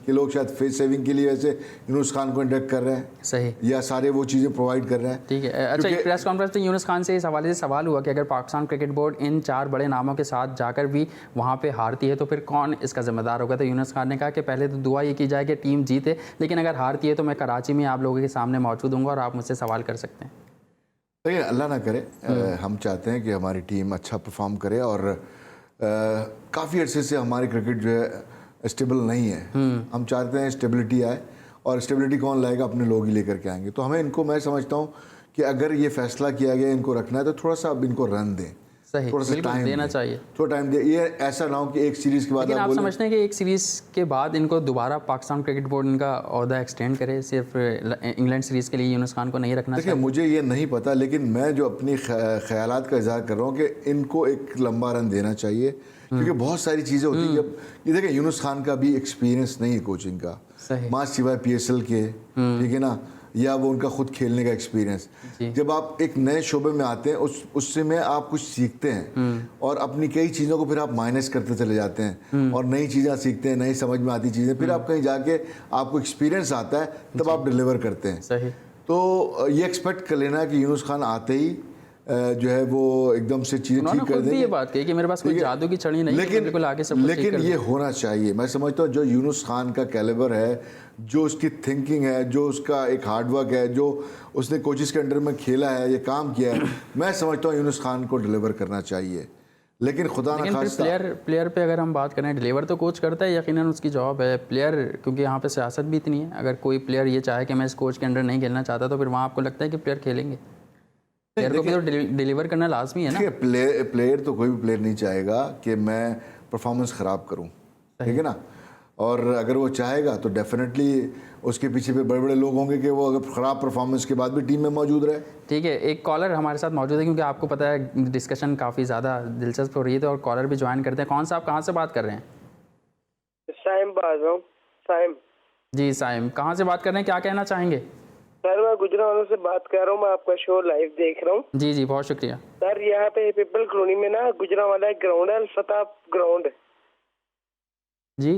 कि लोग शायद फेस सेविंग के लिए वैसे यूनुस खान को इंडक्ट कर रहे हैं, सही, या सारे वो चीज़ें प्रोवाइड कर रहे हैं, ठीक है। अच्छा, एक प्रेस कॉन्फ्रेंस में यूनुस खान से इस हवाले से सवाल हुआ कि अगर पाकिस्तान क्रिकेट बोर्ड इन 4 बड़े नामों के साथ जाकर भी वहाँ पे हारती है तो फिर कौन इसका जिम्मेदार होगा? तो यूनुस खान ने कहा कि पहले तो दुआ ये की जाए कि टीम जीते, लेकिन अगर हारती है तो मैं कराची में आप लोगों के सामने मौजूद हूँगा और आप मुझसे सवाल कर सकते हैं। देखिए अल्लाह ना करे, हम चाहते हैं कि हमारी टीम अच्छा परफॉर्म करे और काफ़ी अरसे से हमारी क्रिकेट जो है स्टेबल नहीं है। हम चाहते हैं स्टेबिलिटी आए, और स्टेबिलिटी कौन लाएगा? अपने लोग ही लेकर के आएंगे। तो हमें इनको, मैं समझता हूँ कि अगर ये फैसला किया गया इनको रखना है तो थोड़ा सा अब इनको रन दें, सही, थोड़ा सा टाइम देना चाहिए, थोड़ा टाइम दे। ये ऐसा ना हो कि एक सीरीज़ के बाद लेकिन आप समझते हैं कि एक सीरीज़ के बाद इनको दोबारा पाकिस्तान क्रिकेट बोर्ड इनका ओहदा एक्सटेंड करे, सिर्फ इंग्लैंड सीरीज़ के लिए यूनुस खान को नहीं रखना? देखिए मुझे ये नहीं पता, लेकिन मैं जो अपनी ख्यालात का इज़हार कर रहा हूँ कि इनको एक लंबा रन देना चाहिए, क्योंकि बहुत सारी चीज़ें होती हैं। जब ये देखें यूनुस खान का भी एक्सपीरियंस नहीं है कोचिंग का, माँ सिवाय PSL के, ठीक है ना, या वो उनका खुद खेलने का एक्सपीरियंस। जब आप एक नए शोबे में आते हैं उससे में आप कुछ सीखते हैं और अपनी कई चीज़ों को फिर आप माइनस करते चले जाते हैं और नई चीज़ें सीखते हैं, नई समझ में आती चीज़ें, फिर आप कहीं जाके आपको एक्सपीरियंस आता है, तब आप डिलीवर करते हैं। सही। तो ये एक्सपेक्ट कर लेना कि यूनुस खान आते ही जो है वो एकदम से चीज़ें ठीक कर देंगे। ये बात कही कि मेरे पास कोई जादू की छड़ी नहीं है, बिल्कुल आगे सब कुछ ठीक कर ये होना चाहिए। मैं समझता हूँ जो यूनुस खान का कैलिबर है, जो उसकी थिंकिंग है, जो उसका एक हार्डवर्क है, जो उसने कोचिस के अंडर में खेला है, ये काम किया है, मैं समझता हूँ यूनुस खान को डिलीवर करना चाहिए। लेकिन खुदा ना खास्ता प्लेयर पे अगर हम बात करें, डिलीवर तो कोच करता है, यकीनन उसकी जॉब है। प्लेयर, क्योंकि यहाँ पे सियासत भी इतनी है, अगर कोई प्लेयर ये चाहे कि मैं इस कोच के अंडर नहीं खेलना चाहता तो फिर वहाँ आपको लगता है कि प्लेयर खेलेंगे? प्लेयर को भी तो डिलीवर करना लाजमी है ना। प्लेयर तो कोई भी प्लेयर नहीं चाहेगा कि मैं परफॉर्मेंस ख़राब करूं, ठीक है ना। और अगर वो चाहेगा तो डेफिनेटली उसके पीछे पे बड़े बड़े लोग होंगे कि वो अगर ख़राब परफॉर्मेंस के बाद भी टीम में मौजूद रहे। ठीक है, एक कॉलर हमारे साथ मौजूद है, क्योंकि आपको पता है डिस्कशन काफ़ी ज़्यादा दिलचस्प हो रही है, तो और कॉलर भी ज्वाइन करते हैं। कौन सा, आप कहाँ से बात कर रहे हैं? साइम बात रहा हूँ। साइम जी साइम, कहाँ से बात कर रहे हैं, क्या कहना चाहेंगे? सर मैं गुजरावाला से बात कर रहा हूँ, मैं आपका शो लाइव देख रहा हूँ। जी जी, बहुत शुक्रिया सर। यहाँ पे पीपल कॉलोनी में ना गुजरावाला एक ग्राउंड है, अल-फतह ग्राउंड जी।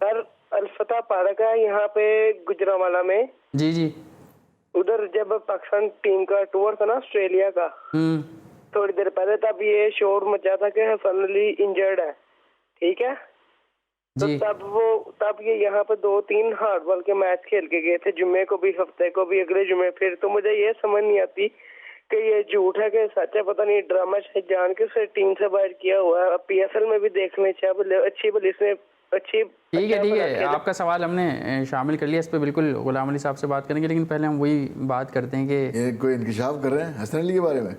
सर अल-फतह पार्क है यहाँ पे गुजरावाला में। जी जी। उधर जब पाकिस्तान टीम का टूर था ना ऑस्ट्रेलिया का, थोड़ी देर पहले, तब ये शोर मचा था कि हसन अली इंजर्ड है, ठीक है। तो तब ये यहाँ पे 2-3 हार्डबॉल के मैच खेल के गए थे, जुम्मे को भी, हफ्ते को भी, अगले जुम्मे फिर। तो मुझे ये समझ नहीं आती कि ये झूठ है कि सच है, पता नहीं। ड्रामा शायद जान के उसे टीम से बाहर किया हुआ है। PSL में भी देख लें, अच्छी बॉल इसने अच्छी। ठीक है, आपका सवाल हमने शामिल कर लिया, इस पर बिल्कुल गुलाम अली साहब से बात करेंगे, लेकिन पहले हम वही बात करते हैं कि ये कोई इंकिशाफ कर रहे हैं हसन अली के बारे में।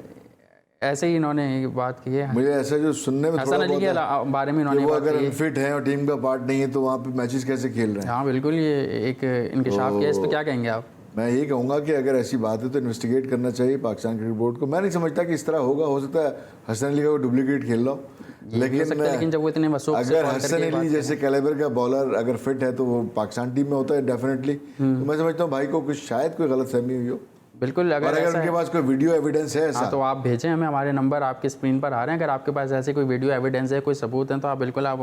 ऐसे ही इन्होंने बात की है, मुझे ऐसा जो सुनने में हसन अली के बारे में इन्होंने वो बात अगर की है। फिट हैं और टीम का पार्ट नहीं है तो वहाँ पे मैचेस कैसे खेल रहे हैं? हाँ बिल्कुल, ये एक इंकिशाफ किया, इस पर क्या कहेंगे आप? मैं ये कहूँगा कि अगर ऐसी बात है तो इन्वेस्टिगेट करना चाहिए पाकिस्तान क्रिकेट बोर्ड को। मैं नहीं समझता कि इस तरह होगा। हो सकता है हसन अली का डुप्लीकेट खेल रहा हो, लेकिन लेकिन जब वो इतने वसूख से अगर बॉल हसन करके अली बात जैसे कैलिबर का बॉलर अगर फिट है तो वो पाकिस्तान टीम में होता है डेफिनेटली। तो मैं समझता हूँ भाई को कुछ शायद कोई गलत फहमी हुई हो, बिल्कुल। और अगर उनके पास कोई वीडियो एविडेंस है ऐसा, हाँ तो आप भेजें हमें, हमारे नंबर आपकी स्क्रीन पर आ रहे हैं। अगर आपके पास ऐसे कोई वीडियो एविडेंस है, कोई सबूत है, तो आप बिल्कुल आप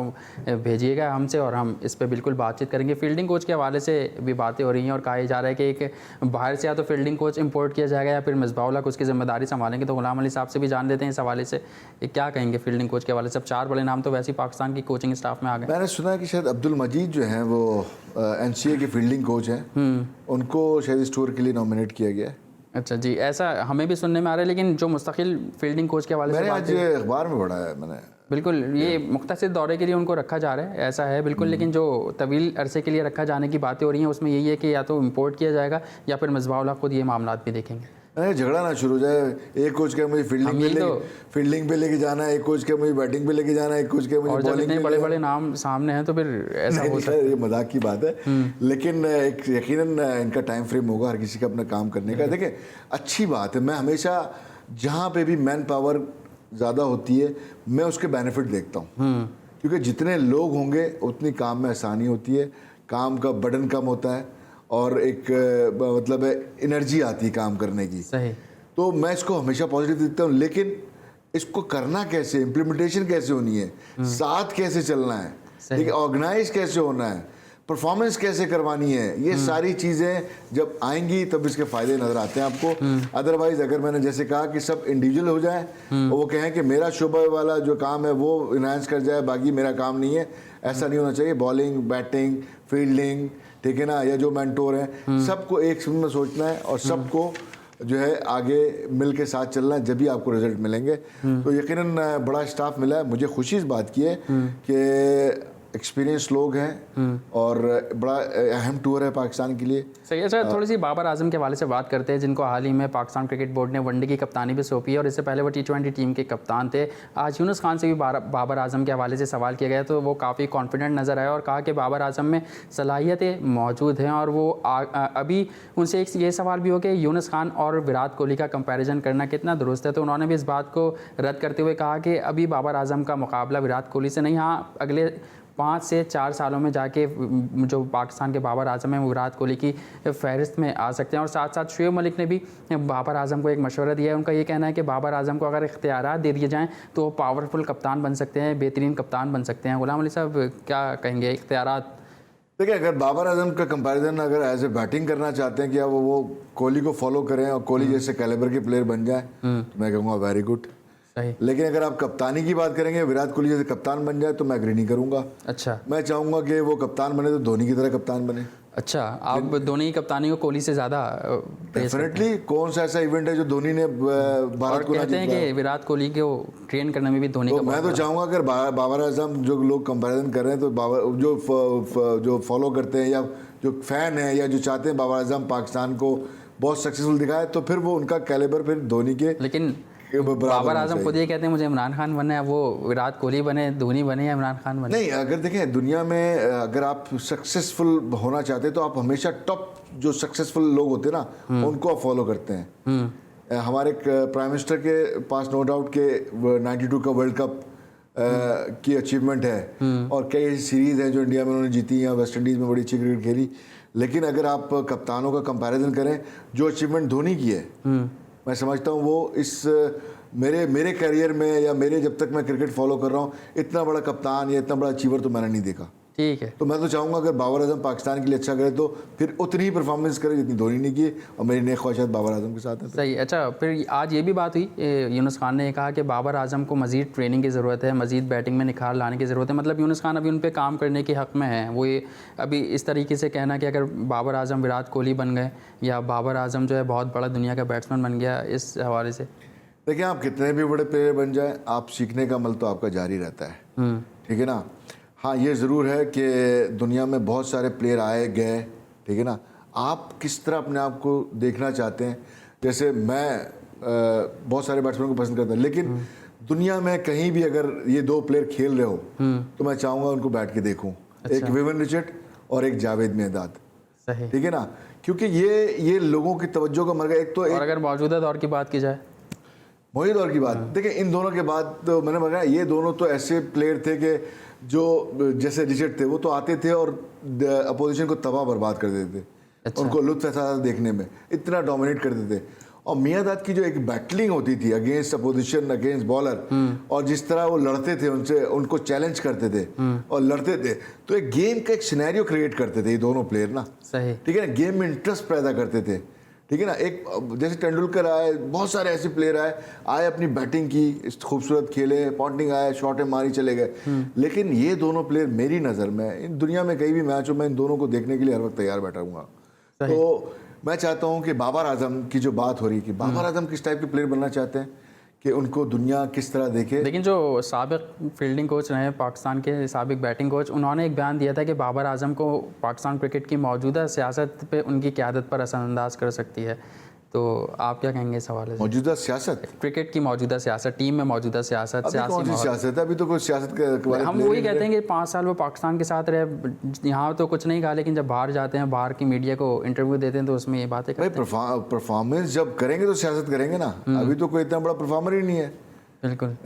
भेजिएगा हमसे और हम इस पर बिल्कुल बातचीत करेंगे। फील्डिंग कोच के हवाले से भी बातें हो रही हैं और कहा जा रहा है कि एक बाहर से या तो फील्डिंग कोच इंपोर्ट किया जाएगा या फिर मिसबाह उल हक उसकी जिम्मेदारी संभालेंगे। तो गुलाम अली साहब से भी जान लेते हैं इस हवाले से क्या कहेंगे फील्डिंग कोच के हवाले से। अब 4 बड़े नाम तो वैसे ही पाकिस्तान की कोचिंग स्टाफ में आ गए। मैंने सुना है कि शायद अब्दुल मजीद जो हैं वो NCA के फील्डिंग कोच हैं, उनको शायद इस टूर के लिए नॉमिनेट किया गया है। अच्छा जी, ऐसा हमें भी सुनने में आ रहा है, लेकिन जो मुस्तकिल फील्डिंग कोच के हवाले से मैंने आज अखबार में पढ़ा है मैंने। बिल्कुल, ये मुख्तसर दौरे के लिए उनको रखा जा रहा है, ऐसा है बिल्कुल। लेकिन जो तवील अरसे के लिए रखा जाने की बातें हो रही हैं उसमें यही है कि या तो इम्पोर्ट किया जाएगा या फिर मिसबाह उल हक खुद ये मामला भी देखेंगे। झगड़ा ना शुरू हो जाए, एक कोच का मुझे फील्डिंग पे लेके जाना है, एक कोच का मुझे बैटिंग पे लेके जाना है, एक कोच का मुझे बॉलिंग पे। बड़े बड़े नाम सामने हैं तो फिर ऐसा हो सकता है। ये मजाक की बात है, लेकिन एक यकीनन इनका टाइम फ्रेम होगा हर किसी का अपना काम करने का। देखिए अच्छी बात है, मैं हमेशा जहाँ पे भी मैन पावर ज़्यादा होती है मैं उसके बेनिफिट देखता हूँ, क्योंकि जितने लोग होंगे उतनी काम में आसानी होती है, काम का बर्डन कम होता है और एक मतलब एनर्जी आती है काम करने की। सही। तो मैं इसको हमेशा पॉजिटिव देखता हूँ, लेकिन इसको करना कैसे, इम्प्लीमेंटेशन कैसे होनी है, साथ कैसे चलना है, ठीक है, ऑर्गेनाइज कैसे होना है, परफॉर्मेंस कैसे करवानी है, ये सारी चीज़ें जब आएंगी तब इसके फ़ायदे नज़र आते हैं आपको। अदरवाइज अगर मैंने जैसे कहा कि सब इंडिविजुअल हो जाए और वो कहें कि मेरा शोबा वाला जो काम है वो इन्हांस कर जाए, बाकी मेरा काम नहीं है, ऐसा नहीं होना चाहिए। बॉलिंग, बैटिंग, फील्डिंग, ठीक है ना, या जो मेंटोर हैं सबको एक में सोचना है और सबको जो है आगे मिल के साथ चलना है, जब भी आपको रिजल्ट मिलेंगे। तो यकीनन बड़ा स्टाफ मिला है, मुझे खुशी इस बात की है कि एक्सपीरियंस लोग हैं और बड़ा अहम टूर है पाकिस्तान के लिए। सही है सर। थोड़ी सी बाबर आजम के हवाले से बात करते हैं, जिनको हाल ही में पाकिस्तान क्रिकेट बोर्ड ने वनडे की कप्तानी भी सौंपी है और इससे पहले वो T20 टीम के कप्तान थे। आज यूनुस खान से भी बाबर आजम के हवाले से सवाल किया गया तो वो काफ़ी कॉन्फिडेंट नज़र आया और कहा कि बाबर आजम में सलाहियतें मौजूद हैं। और वो अभी उनसे एक ये सवाल भी हो कि यूनुस खान और विराट कोहली का कंपैरिजन करना कितना दुरुस्त है, तो उन्होंने भी इस बात को रद्द करते हुए कहा कि अभी बाबर आजम का मुकाबला विराट कोहली से नहीं, हाँ अगले 5 से 4 सालों में जाके जो पाकिस्तान के बाबर आजम हैं वो विराट कोहली की फहरिस्त में आ सकते हैं। और साथ साथ शुएब मलिक ने भी बाबर आजम को एक मशवरा दिया है। उनका ये कहना है कि बाबर आजम को अगर इख्तियारात दे दिए जाएं तो वो पावरफुल कप्तान बन सकते हैं, बेहतरीन कप्तान बन सकते हैं। गुलाम अली साहब क्या कहेंगे इख्तियारात? देखिए अगर बाबर आजम का कंपैरिजन अगर एज ए बैटिंग करना चाहते हैं कि अब वो कोहली को फॉलो करें और कोहली जैसे कैलिबर के प्लेयर बन जाए तो मैं कहूँगा वेरी गुड। सही। लेकिन अगर आप कप्तानी की बात करेंगे, विराट कोहली जैसे कप्तान बन जाए तो मैं एग्री नहीं करूंगा। अच्छा, मैं चाहूंगा कि वो कप्तान बने तो धोनी की तरह कप्तान बने। अच्छा, आप धोनी की कप्तानी को कोहली से ज़्यादा डेफिनेटली। कौन सा ऐसा इवेंट है जो धोनी ने भारत को कहते हैं कि विराट कोहली को ट्रेन करने में भी धोनी तो का मैं तो चाहूंगा अगर बाबर आजम जो लोग कंपैरिजन कर रहे हैं तो बाबर जो फॉलो करते हैं या जो फैन है या जो चाहते हैं बाबर आजम पाकिस्तान को बहुत सक्सेसफुल दिखाए तो फिर वो उनका कैलिबर फिर धोनी के। लेकिन बाबर आजम खुद ये कहते हैं मुझे इमरान खान बनना है, वो विराट कोहली बने, धोनी बने या इमरान खान बने? नहीं, अगर देखें दुनिया में अगर आप सक्सेसफुल होना चाहते हैं तो आप हमेशा टॉप जो सक्सेसफुल लोग होते हैं ना उनको आप फॉलो करते हैं। हमारे प्राइम मिनिस्टर के पास नो डाउट के 92 का वर्ल्ड कप की अचीवमेंट है और कई सीरीज़ हैं जो इंडिया में उन्होंने जीती या वेस्ट इंडीज़ में बड़ी अच्छी क्रिकेट खेली। लेकिन अगर आप कप्तानों का कंपैरिजन करें, जो अचीवमेंट धोनी की है मैं समझता हूँ वो इस मेरे करियर में या मेरे जब तक मैं क्रिकेट फॉलो कर रहा हूँ इतना बड़ा कप्तान या इतना बड़ा अचीवर तो मैंने नहीं देखा। ठीक है। तो मैं तो चाहूँगा अगर बाबर आजम पाकिस्तान के लिए अच्छा करे तो फिर उतनी ही परफॉर्मेंस करे जितनी धोनी ने की, और मेरी नेक ख्वाहिशात बाबर आजम के साथ है। सही। अच्छा, फिर आज ये भी बात हुई, यूनुस खान ने कहा कि बाबर आजम को मज़ीद ट्रेनिंग की ज़रूरत है, मज़ीद बैटिंग में निखार लाने की ज़रूरत है। मतलब यूनुस खान अभी उन पर काम करने के हक़ में है। वो ये अभी इस तरीके से कहना कि अगर बाबर आजम विराट कोहली बन गए या बाबर आजम जो है बहुत बड़ा दुनिया का बैट्समैन बन गया, इस हवाले से देखिए आप कितने भी बड़े प्लेयर बन जाए आप सीखने का अमल तो आपका जारी रहता है, ठीक है ना। हाँ ये ज़रूर है कि दुनिया में बहुत सारे प्लेयर आए गए, ठीक है ना। आप किस तरह अपने आप को देखना चाहते हैं, जैसे मैं बहुत सारे बैट्समैन को पसंद करता हूँ, लेकिन दुनिया में कहीं भी अगर ये 2 प्लेयर खेल रहे हो तो मैं चाहूँगा उनको बैठ के देखूँ। अच्छा। एक विवियन रिचर्ड और एक जावेद मियांदाद। सही। ठीक है ना, क्योंकि ये लोगों की तवज्जो का मर्गा एक तो और अगर मौजूदा दौर की बात की जाए मोहित और की बात देखिए, इन दोनों के बाद तो मैंने बताया ये दोनों तो ऐसे प्लेयर थे कि जो जैसे रिचर्ड थे वो तो आते थे और अपोजिशन को तबाह बर्बाद कर देते थे। अच्छा। उनको लुत्फ आता था देखने में, इतना डोमिनेट करते थे। और मियादाद की जो एक बैटलिंग होती थी अगेंस्ट अपोजिशन, अगेंस्ट बॉलर, और जिस तरह वो लड़ते थे उनसे, उनको चैलेंज करते थे और लड़ते थे, तो एक गेम का एक सिनेरियो क्रिएट करते थे ये दोनों प्लेयर ना। सही। ठीक है ना, गेम में इंटरेस्ट पैदा करते थे। ठीक है ना, एक जैसे तेंदुलकर आए, बहुत सारे ऐसे प्लेयर आए अपनी बैटिंग की, खूबसूरत खेले, पॉन्टिंग आए, शॉटें मारी, चले गए। लेकिन ये दोनों प्लेयर मेरी नज़र में इन दुनिया में कहीं भी मैच हो, मैं इन दोनों को देखने के लिए हर वक्त तैयार बैठा हूँ। तो मैं चाहता हूँ कि बाबर आजम की जो बात हो रही है कि बाबर आजम किस टाइप के प्लेयर बनना चाहते हैं, कि उनको दुनिया किस तरह देखे। लेकिन जो साबिक फील्डिंग कोच रहे पाकिस्तान के, साबिक बैटिंग कोच, उन्होंने एक बयान दिया था कि बाबर आजम को पाकिस्तान क्रिकेट की मौजूदा सियासत पे उनकी क़यादत पर असरअंदाज कर सकती है। तो आप क्या कहेंगे इस हवाले से? मौजूदा सियासत, क्रिकेट की मौजूदा सियासत, टीम में मौजूदा सियासत, सियासी माहौल। सियासत है, अभी तो कोई सियासत के हम वही कहते हैं कि 5 साल वो पाकिस्तान के साथ रहे, यहाँ तो कुछ नहीं कहा, लेकिन जब बाहर जाते हैं, बाहर की मीडिया को इंटरव्यू देते हैं तो उसमें ये बातें करते हैं। परफॉर्मेंस जब करेंगे तो सियासत करेंगे ना। अभी तो कोई इतना बड़ा परफॉर्मर ही नहीं है। बिल्कुल।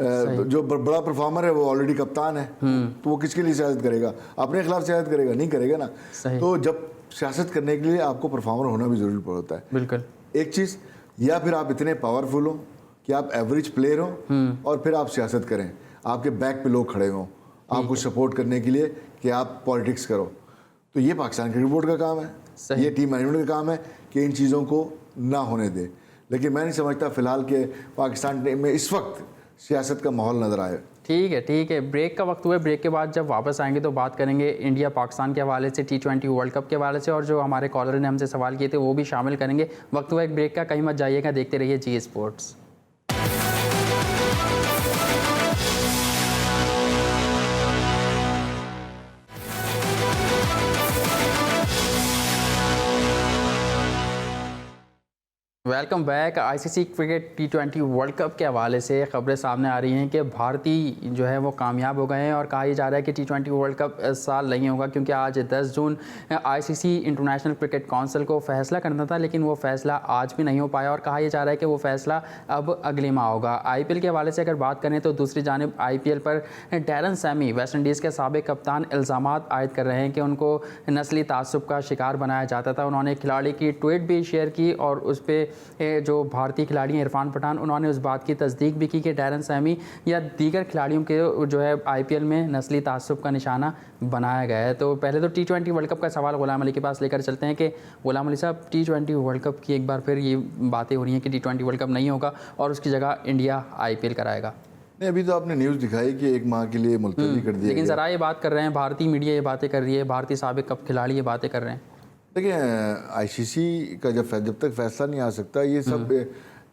जो बड़ा परफॉर्मर है वो ऑलरेडी कप्तान है, तो वो किसके लिए सियासत करेगा? अपने खिलाफ सियासत करेगा? नहीं करेगा ना। तो जब सियासत करने के लिए आपको परफॉर्मर होना भी जरूरी पड़ता है। बिल्कुल। एक चीज़, या फिर आप इतने पावरफुल हो कि आप एवरेज प्लेयर हो और फिर आप सियासत करें, आपके बैक पे लोग खड़े हों आपको सपोर्ट करने के लिए कि आप पॉलिटिक्स करो। तो ये पाकिस्तान क्रिकेट बोर्ड का काम है, ये टीम मैनेजमेंट का काम है कि इन चीज़ों को ना होने दे। लेकिन मैं नहीं समझता फिलहाल के पाकिस्तान टीम में इस वक्त सियासत का माहौल नज़र आए। ठीक है। ब्रेक का वक्त हुआ है। ब्रेक के बाद जब वापस आएंगे तो बात करेंगे इंडिया पाकिस्तान के हवाले से, T20 वर्ल्ड कप के हवाले से, और जो हमारे कॉलर ने हमसे सवाल किए थे वो भी शामिल करेंगे। वक्त हुआ एक ब्रेक का, कहीं मत जाइएगा, देखते रहिए Zee sports. Welcome back. ICC cricket T20 world cup के हवाले से खबरें सामने आ रही हैं कि भारतीय जो है वो कामयाब हो गए हैं, और कहा जा रहा है कि T20 वर्ल्ड कप इस साल नहीं होगा, क्योंकि आज 10 जून आईसीसी इंटरनेशनल क्रिकेट काउंसिल को फैसला करना था, लेकिन वो फैसला आज भी नहीं हो पाया, और कहा जा रहा है कि वो फैसला अब अगले माह होगा। आईपीएल के हवाले से अगर बात करें तो दूसरी जानिब आईपीएल पर डैरन सैमी, वेस्ट इंडीज़ के साबिक कप्तान, इल्ज़ामात आयद कर रहे हैं कि उनको नस्ली तासुब का शिकार बनाया जाता था। उन्होंने खिलाड़ी की ट्वीट भी शेयर की, और उस पर जो भारतीय खिलाड़ी हैं इरफान पठान, उन्होंने उस बात की तस्दीक भी की कि डैरन सैमी या दीगर खिलाड़ियों के जो है आईपीएल में नस्ली तासुब का निशाना बनाया गया है। तो पहले तो T20 वर्ल्ड कप का सवाल गुलाम अली के पास लेकर चलते हैं कि गुलाम अली साहब, T20 वर्ल्ड कप की एक बार फिर ये बातें हो रही हैं कि T20 वर्ल्ड कप नहीं होगा और उसकी जगह इंडिया आईपीएल कराएगा। नहीं, अभी तो आपने न्यूज़ दिखाई कि 1 माह के लिए मुलतवी कर दिया, लेकिन ज़रा ये बात कर रहे हैं, भारतीय मीडिया ये बातें कर रही है, भारतीय साबिक कप खिलाड़ी ये बातें कर रहे हैं। देखिए, आईसीसी का जब तक फैसला नहीं आ सकता, ये सब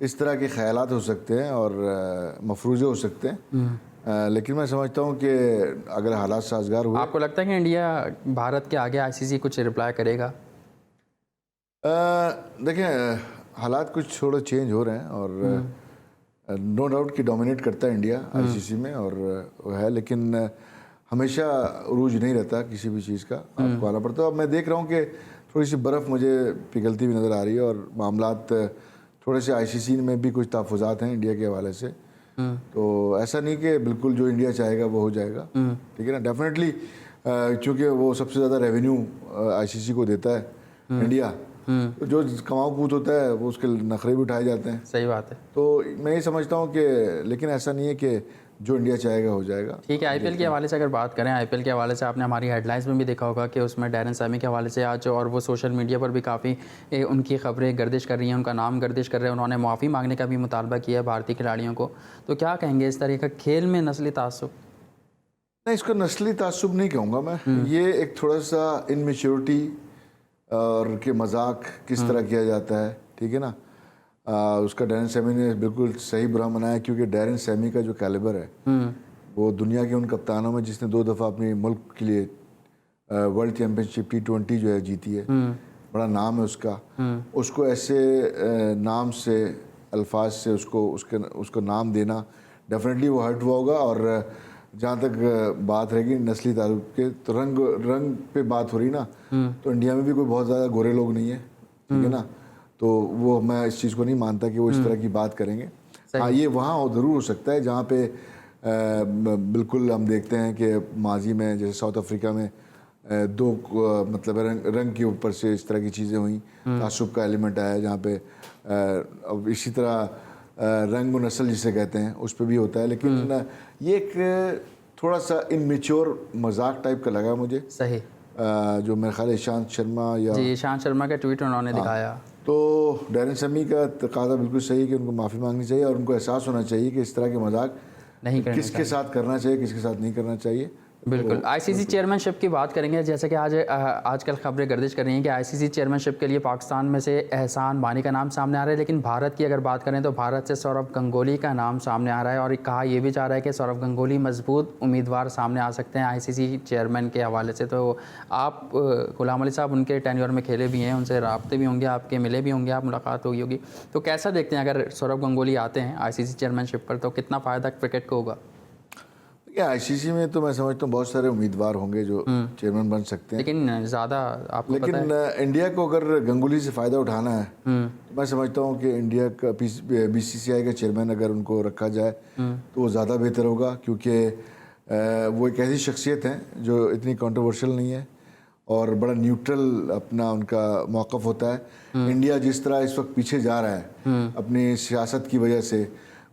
इस तरह के ख्यालात हो सकते हैं और मफरूज़े हो सकते हैं। लेकिन मैं समझता हूँ कि अगर हालात साजगार हुए। आपको लगता है कि इंडिया भारत के आगे आईसीसी कुछ रिप्लाई करेगा? देखिए, हालात कुछ थोड़ा चेंज हो रहे हैं और नो डाउट कि डोमिनेट करता है इंडिया आईसीसी में, और वो है, लेकिन हमेशा उरूज नहीं रहता किसी भी चीज़ का, आपको आना पड़ता है। अब मैं देख रहा हूँ कि थोड़ी सी बर्फ़ मुझे पिघलती हुई नज़र आ रही है, और मामलात थोड़े से आईसीसी में भी कुछ तहफ़्फ़ुज़ात हैं इंडिया के हवाले से। तो ऐसा नहीं कि बिल्कुल जो इंडिया चाहेगा वो हो जाएगा, ठीक है ना। डेफिनेटली चूँकि वो सबसे ज़्यादा रेवेन्यू आईसीसी को देता है इंडिया, तो जो कमाऊ कूद होता है वो उसके नखरे भी उठाए जाते हैं। सही बात है। तो मैं ये समझता हूँ कि, लेकिन ऐसा नहीं है कि जो इंडिया चाहेगा हो जाएगा। ठीक है। आईपीएल के हवाले से अगर बात करें, आईपीएल के हवाले से आपने हमारी हेडलाइंस में भी देखा होगा कि उसमें डैरन सैमी के हवाले से आज, और वो सोशल मीडिया पर भी काफ़ी उनकी खबरें गर्दिश कर रही हैं, उनका नाम गर्दिश कर रहे हैं। उन्होंने माफ़ी मांगने का भी मुतालबा किया है भारतीय खिलाड़ियों को। तो क्या कहेंगे इस तरह का खेल में नस्ली तासुब? नहीं, इसको नस्ली तासुब नहीं कहूँगा मैं, ये एक थोड़ा सा इनमेच्योरिटी और के मजाक किस तरह किया जाता है, ठीक है ना। उसका डैरन सैमी ने बिल्कुल सही बुरा मनाया, क्योंकि डैरन सैमी का जो कैलिबर है वो दुनिया के उन कप्तानों में जिसने 2 दफ़ा अपने मुल्क के लिए वर्ल्ड चैम्पियनशिप T20 जो है जीती है, बड़ा नाम है उसका। उसको ऐसे नाम से, अल्फाज से उसको नाम देना, डेफिनेटली वो हर्ट हुआ होगा। और जहाँ तक बात रहेगी नस्ली ताल्लुक के, तो रंग पे बात हो रही ना, तो इंडिया में भी कोई बहुत ज़्यादा गोरे लोग नहीं है, ठीक है ना। तो वो मैं इस चीज़ को नहीं मानता कि वो इस तरह की बात करेंगे। हाँ, ये वहाँ ज़रूर हो सकता है जहाँ पे बिल्कुल हम देखते हैं कि माजी में जैसे साउथ अफ्रीका में दो मतलब रंग के ऊपर से इस तरह की चीज़ें हुई, तासुब का एलिमेंट आया जहाँ पे अब इसी तरह रंग व नस्ल जिसे कहते हैं उस पर भी होता है, लेकिन ये एक थोड़ा सा इनमेच्योर मजाक टाइप का लगा मुझे। सही। जो मेरे ख्याल ईशांत शर्मा या जी, ईशांत शर्मा का ट्वीट उन्होंने दिखाया। तो डैरेन समी का तकाजा बिल्कुल सही है कि उनको माफ़ी मांगनी चाहिए और उनको एहसास होना चाहिए कि इस तरह के मजाक नहीं करना किसके साथ करना चाहिए, किसके साथ नहीं करना चाहिए। बिल्कुल। आईसीसी चेयरमैनशिप की बात करेंगे, जैसे कि आजकल खबरें गर्दिश कर रही हैं कि आईसीसी चेयरमैनशिप के लिए पाकिस्तान में से एहसान मानी का नाम सामने आ रहा है, लेकिन भारत की अगर बात करें तो भारत से सौरभ गंगोली का नाम सामने आ रहा है और कहा यह भी जा रहा है कि सौरभ गंगोली मजबूत उम्मीदवार सामने आ सकते हैं आईसीसी चेयरमैन के हवाले से। तो आप गुलाम अली साहब उनके टेन्योर में खेले भी हैं, उनसे राब्ते भी होंगे, आपके मिले भी होंगे, आप मुलाकात हुई होगी, तो कैसा देखते हैं अगर सौरभ गंगोली आते हैं आईसीसी चेयरमैनशिप पर तो कितना फ़ायदा क्रिकेट को होगा? आईसीसी में तो मैं समझता हूँ बहुत सारे उम्मीदवार होंगे जो चेयरमैन बन सकते हैं, लेकिन ज़्यादा आपको लेकिन पता है? इंडिया को अगर गंगुली से फ़ायदा उठाना है तो मैं समझता हूँ कि इंडिया का बीसीसीआई का चेयरमैन अगर उनको रखा जाए तो वो ज़्यादा बेहतर होगा, क्योंकि वो एक ऐसी शख्सियत हैं जो इतनी कंट्रोवर्शियल नहीं है और बड़ा न्यूट्रल अपना उनका मौक़िफ़ होता है। इंडिया जिस तरह इस वक्त पीछे जा रहा है अपनी सियासत की वजह से,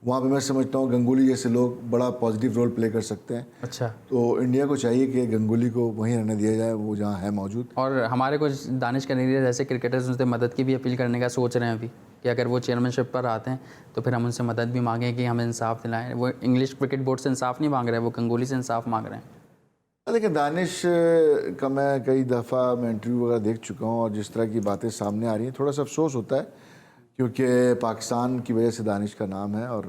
वहाँ पे मैं समझता हूँ गंगुली जैसे लोग बड़ा पॉजिटिव रोल प्ले कर सकते हैं। अच्छा। तो इंडिया को चाहिए कि गंगुली को वहीं रहने दिया जाए, वो जहाँ है मौजूद। और हमारे कुछ दानिश कनेरिया जैसे क्रिकेटर्स उनसे मदद की भी अपील करने का सोच रहे हैं अभी कि अगर वो चेयरमैनशिप पर आते हैं तो फिर हम उनसे मदद भी मांगें कि हमें इंसाफ दिलाएं। वो इंग्लिश क्रिकेट बोर्ड से इंसाफ नहीं मांग रहे हैं, वो गंगुली से इंसाफ मांग रहे हैं। देखिए, दानिश का मैं कई दफ़ा मैं इंटरव्यू वगैरह देख चुका हूँ और जिस तरह की बातें सामने आ रही हैं थोड़ा सा अफसोस होता है, क्योंकि पाकिस्तान की वजह से दानिश का नाम है और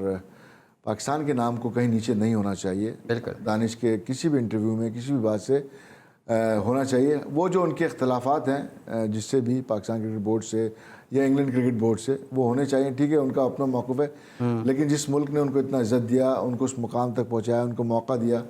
पाकिस्तान के नाम को कहीं नीचे नहीं होना चाहिए। बिल्कुल। दानिश के किसी भी इंटरव्यू में किसी भी बात से होना चाहिए। वो जो उनके अख्तलाफात हैं जिससे भी पाकिस्तान क्रिकेट बोर्ड से या इंग्लैंड क्रिकेट बोर्ड से, वो होने चाहिए, ठीक है, उनका अपना मौक़िफ़ है, लेकिन जिस मुल्क ने उनको इतना इज़्ज़त दिया, उनको उस मुकाम तक पहुँचाया, उनको मौका दिया,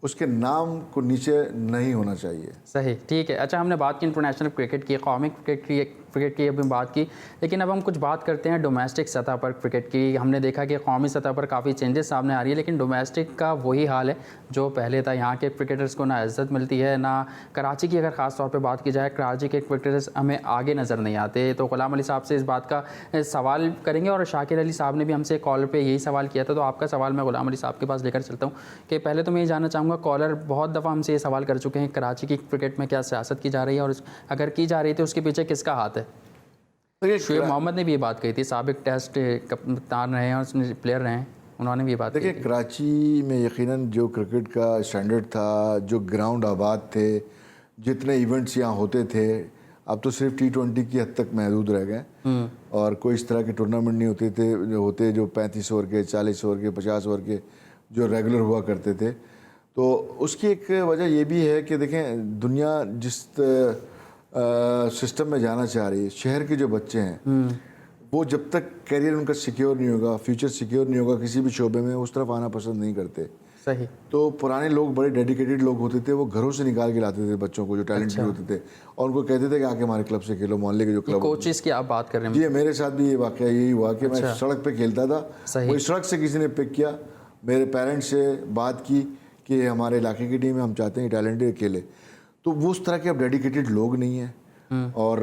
उसके नाम को नीचे नहीं होना चाहिए। सही, ठीक है। अच्छा, हमने बात की इंटरनेशनल क्रिकेट की, कौमी क्रिकेट की अभी बात की, लेकिन अब हम कुछ बात करते हैं डोमेस्टिक सतह पर क्रिकेट की। हमने देखा कि कौमी सतह पर काफ़ी चेंजेस सामने आ रही है, लेकिन डोमेस्टिक का वही हाल है जो पहले था। यहाँ के क्रिकेटर्स को ना इज़्ज़त मिलती है ना। कराची की अगर ख़ास तौर पर बात की जाए, कराची के क्रिकेटर्स हमें आगे नज़र नहीं आते। तो गुलाम अली साहब से इस बात का सवाल करेंगे और शाकिर अली साहब ने भी हमसे कॉल पर यही सवाल किया था, तो आपका सवाल मैं गुलाम अली साहब के पास लेकर चलता हूँ कि पहले तो मैं ये जानना चाहूँगा, कॉलर बहुत दफ़ा हमसे ये सवाल कर चुके हैं, कराची की क्रिकेट में क्या सियासत की जा रही है और अगर की जा रही थी उसके पीछे किसका हाथ है? शुएब मोहम्मद ने भी ये बात कही थी, साबिक टेस्ट कप्तान रहे हैं और प्लेयर रहे हैं, उन्होंने भी ये बात देखिए, कही थी। कराची में यकीनन जो क्रिकेट का स्टैंडर्ड था, जो ग्राउंड आबाद थे, जितने इवेंट्स यहाँ होते थे, अब तो सिर्फ T20 की हद तक महदूद रह गए और कोई इस तरह के टूर्नामेंट नहीं होते जो 35 ओवर के, 40 ओवर के, 50 ओवर के जो रेगुलर हुआ करते थे। तो उसकी एक वजह ये भी है कि देखें, दुनिया जिस सिस्टम में जाना चाह रही है, शहर के जो बच्चे हैं वो जब तक करियर उनका सिक्योर नहीं होगा, फ्यूचर सिक्योर नहीं होगा किसी भी शोबे में, उस तरफ आना पसंद नहीं करते। सही। तो पुराने लोग बड़े डेडिकेटेड लोग होते थे, वो घरों से निकाल के लाते थे बच्चों को जो टैलेंटेड होते थे और उनको कहते थे कि आके हमारे क्लब से खेलो, मोहल्ले के जो क्लब। कोचेस की आप बात कर रहे हैं? जी, मेरे साथ भी ये वाकया यही हुआ कि मैं सड़क पे खेलता था, वही सड़क से किसी ने पिक किया, मेरे पेरेंट्स से बात की कि हमारे इलाके की टीम है, हम चाहते हैं टैलेंटेड खेले। तो वो उस तरह के अब डेडिकेटेड लोग नहीं हैं और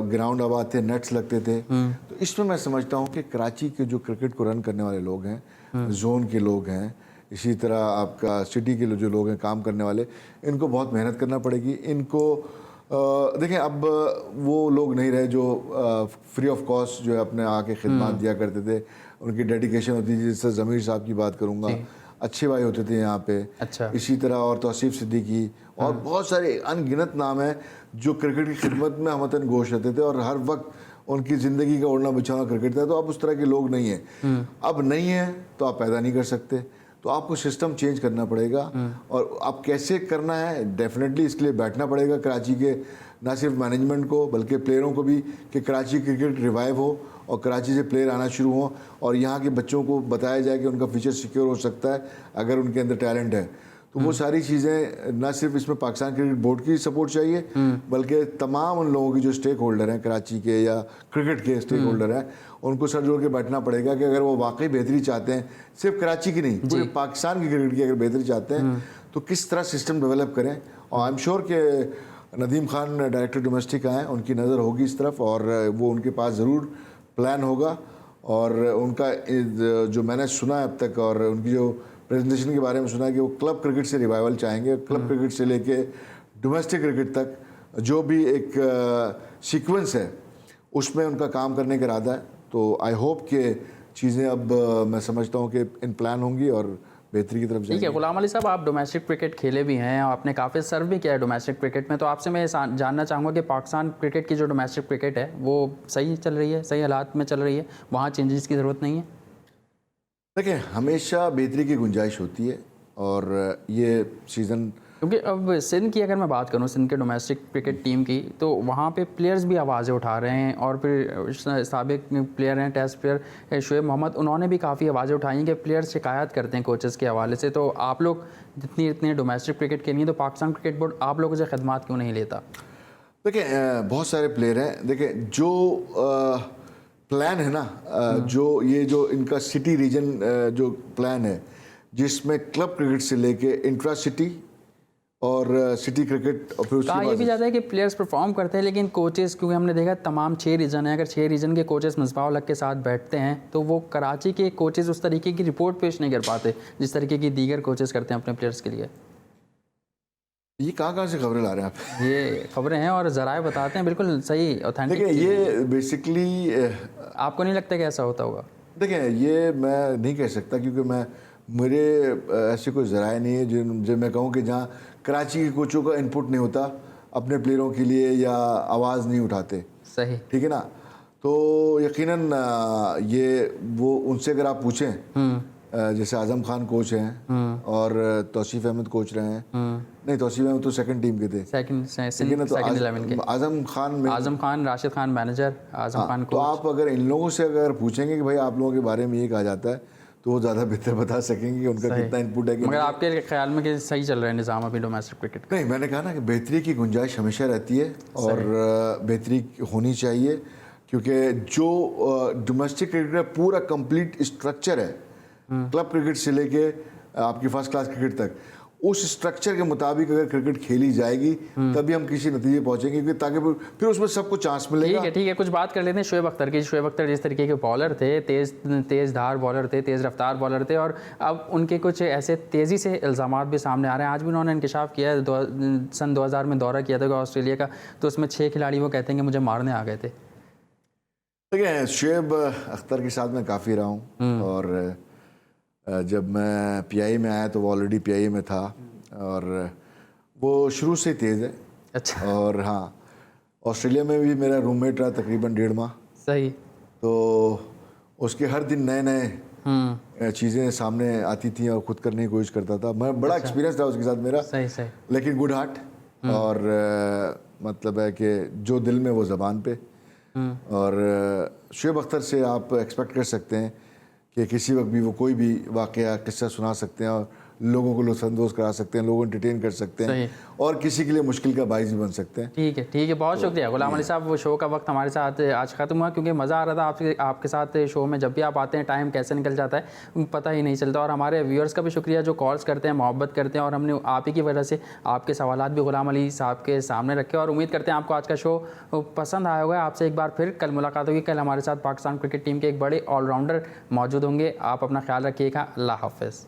ग्राउंड आबाद थे, नेट्स लगते थे। तो इसमें मैं समझता हूँ कि कराची के जो क्रिकेट को रन करने वाले लोग हैं, जोन के लोग हैं, इसी तरह आपका सिटी के जो लोग हैं काम करने वाले, इनको बहुत मेहनत करना पड़ेगी। इनको देखें, अब वो लोग नहीं रहे जो फ्री ऑफ कॉस्ट जो है अपने आके खिदमत दिया करते थे, उनकी डेडिकेशन होती थी। जैसे ज़मीर साहब की बात करूँगा, अच्छे भाई होते थे यहाँ पे। अच्छा। इसी तरह और तौसीफ सिद्दीकी और बहुत सारे अनगिनत नाम हैं जो क्रिकेट की खिदमत में हमतन गोश रहते थे और हर वक्त उनकी ज़िंदगी का ओढ़ना बिछाना क्रिकेट था। तो अब उस तरह के लोग नहीं हैं, अब नहीं है तो आप पैदा नहीं कर सकते, तो आपको सिस्टम चेंज करना पड़ेगा। और आप कैसे करना है, डेफिनेटली इसके लिए बैठना पड़ेगा कराची के ना सिर्फ मैनेजमेंट को बल्कि प्लेयरों को भी, कि कराची क्रिकेट रिवाइव हो और कराची से प्लेयर आना शुरू हो और यहाँ के बच्चों को बताया जाए कि उनका फ्यूचर सिक्योर हो सकता है अगर उनके अंदर टैलेंट है। तो वो सारी चीज़ें न सिर्फ इसमें पाकिस्तान क्रिकेट बोर्ड की सपोर्ट चाहिए बल्कि तमाम उन लोगों की जो स्टेक होल्डर हैं कराची के या क्रिकेट के स्टेक होल्डर हैं उनको सर जोड़ के बैठना पड़ेगा कि अगर वो वाकई बेहतरी चाहते हैं, सिर्फ कराची की नहीं पूरे पाकिस्तान की क्रिकेट की अगर बेहतरी चाहते हैं तो किस तरह सिस्टम डेवलप करें। और आई एम श्योर कि नदीम खान डायरेक्टर डोमेस्टिक आए, उनकी नज़र होगी इस तरफ और वो उनके पास ज़रूर प्लान होगा। और उनका जो मैंने सुना है अब तक और उनकी जो प्रेजेंटेशन के बारे में सुना है कि वो क्लब क्रिकेट से रिवाइवल चाहेंगे, क्लब क्रिकेट से लेके डोमेस्टिक क्रिकेट तक जो भी एक सीक्वेंस है उसमें उनका काम करने का इरादा है। तो आई होप कि चीज़ें अब मैं समझता हूँ कि इन प्लान होंगी और बेहतरी की तरफ जाएंगी। ठीक है गुलाम अली साहब, आप डोमेस्टिक क्रिकेट खेले भी हैं, आपने काफ़ी सर्व भी किया है डोमेस्टिक क्रिकेट में, तो आपसे मैं जानना चाहूँगा कि पाकिस्तान क्रिकेट की जो डोमेस्टिक क्रिकेट है वो सही चल रही है, सही हालात में चल रही है, वहाँ चेंजेस की ज़रूरत नहीं है? देखिए हमेशा बेहतरी की गुंजाइश होती है और ये सीज़न क्योंकि अब सिंध की अगर मैं बात करूं, सिंध के डोमेस्टिक क्रिकेट टीम की, तो वहाँ पे प्लेयर्स भी आवाज़ें उठा रहे हैं और फिर साबिक प्लेयर हैं, टेस्ट प्लेयर शुएब मोहम्मद, उन्होंने भी काफ़ी आवाज़ें उठाई हैं कि प्लेयर्स शिकायत करते हैं कोचेस के हवाले से। तो आप लोग इतने डोमेस्टिक क्रिकेट खेलिए तो पाकिस्तान क्रिकेट बोर्ड आप लोगों से खदमात क्यों नहीं लेता? देखिए बहुत सारे प्लेयर हैं। देखिए जो प्लान है ना, जो इनका सिटी रीजन जो प्लान है जिसमें क्लब क्रिकेट से लेके इंट्रा सिटी और सिटी क्रिकेट और फिर कहा ये भी जाता है कि प्लेयर्स परफॉर्म करते हैं लेकिन कोचेस, क्योंकि हमने देखा तमाम 6 रीजन है, अगर 6 रीजन के कोचेस मिसबाह हक के साथ बैठते हैं तो वो कराची के कोचेस उस तरीके की रिपोर्ट पेश नहीं कर पाते जिस तरीके की दीगर कोचेस करते हैं अपने प्लेयर्स के लिए। ये कहाँ से खबरें ला रहे हैं आप? ये खबरें हैं और जराए बताते हैं, बिल्कुल सही ऑथेंटिक। देखिए ये बेसिकली आपको नहीं लगता कि ऐसा होता होगा? देखिए ये मैं नहीं कह सकता क्योंकि मेरे ऐसे कोई ज़राए नहीं है जो मैं कहूँ कि जहाँ कराची के कोचों का इनपुट नहीं होता अपने प्लेयरों के लिए या आवाज़ नहीं उठाते। सही, ठीक है ना। तो यकीनन ये वो उनसे अगर आप पूछें जैसे आज़म खान कोच हैं और तौसीफ अहमद कोच रहे हैं, नहीं तौसीफ अहमद तो सेकंड टीम के थे, आज़म खान राशिद खान मैनेजर, आज़म खान कोच। तो आप अगर इन लोगों से अगर पूछेंगे कि भाई आप लोगों के बारे में ये कहा जाता है तो वो ज़्यादा बेहतर बता सकेंगे कि उनका कितना इनपुट है। मगर आपके ख्याल में कि सही चल रहा है निज़ाम अभी डोमेस्टिक क्रिकेट? नहीं, मैंने कहा ना कि बेहतरी की गुंजाइश हमेशा रहती है और बेहतरी होनी चाहिए क्योंकि जो डोमेस्टिक क्रिकेट का पूरा कंप्लीट स्ट्रक्चर है क्लब क्रिकेट से लेके आपकी फर्स्ट क्लास क्रिकेट तक, उस स्ट्रक्चर के मुताबिक अगर क्रिकेट खेली जाएगी तभी हम किसी नतीजे पहुंचेंगे क्योंकि ताकि फिर उसमें सबको चांस मिलेगा। ठीक है कुछ बात कर लेते हैं शुएब अख्तर की। शुएब अख्तर जिस तरीके के बॉलर थे, तेज़ धार बॉलर थे, तेज़ रफ्तार बॉलर थे और अब उनके कुछ ऐसे तेज़ी से इल्ज़ामात भी सामने आ रहे हैं। आज भी उन्होंने इंकशाफ किया है, सन 2000 में दौरा किया था ऑस्ट्रेलिया का, तो उसमें 6 खिलाड़ी वो कहते हैं कि मुझे मारने आ गए थे। देखिए शुएब अख्तर के साथ मैं काफ़ी रहा हूँ और जब मैं PIA में आया तो वो ऑलरेडी PIA में था और वो शुरू से तेज़ है। अच्छा। और हाँ, ऑस्ट्रेलिया में भी मेरा रूममेट रहा तकरीबन 1.5 माह। सही। तो उसके हर दिन नए चीज़ें सामने आती थी और खुद करने की कोशिश करता था। मैं बड़ा एक्सपीरियंस था उसके साथ मेरा। सही। लेकिन गुड हार्ट और मतलब है कि जो दिल में वो ज़बान पे। और शुएब अख्तर से आप एक्सपेक्ट कर सकते हैं कि किसी वक्त भी वो कोई भी वाक़या किस्सा सुना सकते हैं और लोगों को लुत्फ़अंदोज़ करा सकते हैं, लोगों को एंटरटेन कर सकते हैं और किसी के लिए मुश्किल का बाइस भी बन सकते हैं। ठीक है बहुत शुक्रिया गुलाम अली साहब। वो शो का वक्त हमारे साथ आज ख़त्म हुआ क्योंकि मज़ा आ रहा था आपके साथ शो में। जब भी आप आते हैं टाइम कैसे निकल जाता है पता ही नहीं चलता। और हमारे व्यूअर्स का भी शुक्रिया जो कॉल्स करते हैं, मोहब्बत करते हैं और हमने आप ही की वजह से आपके सवालात भी गुलाम अली साहब के सामने रखे और उम्मीद करते हैं आपको आज का शो पसंद आया होगा। आपसे एक बार फिर कल मुलाकात होगी। कल हमारे साथ पाकिस्तान क्रिकेट टीम के एक बड़े ऑलराउंडर मौजूद होंगे। आप अपना ख्याल रखिएगा। अल्लाह हाफ़िज़।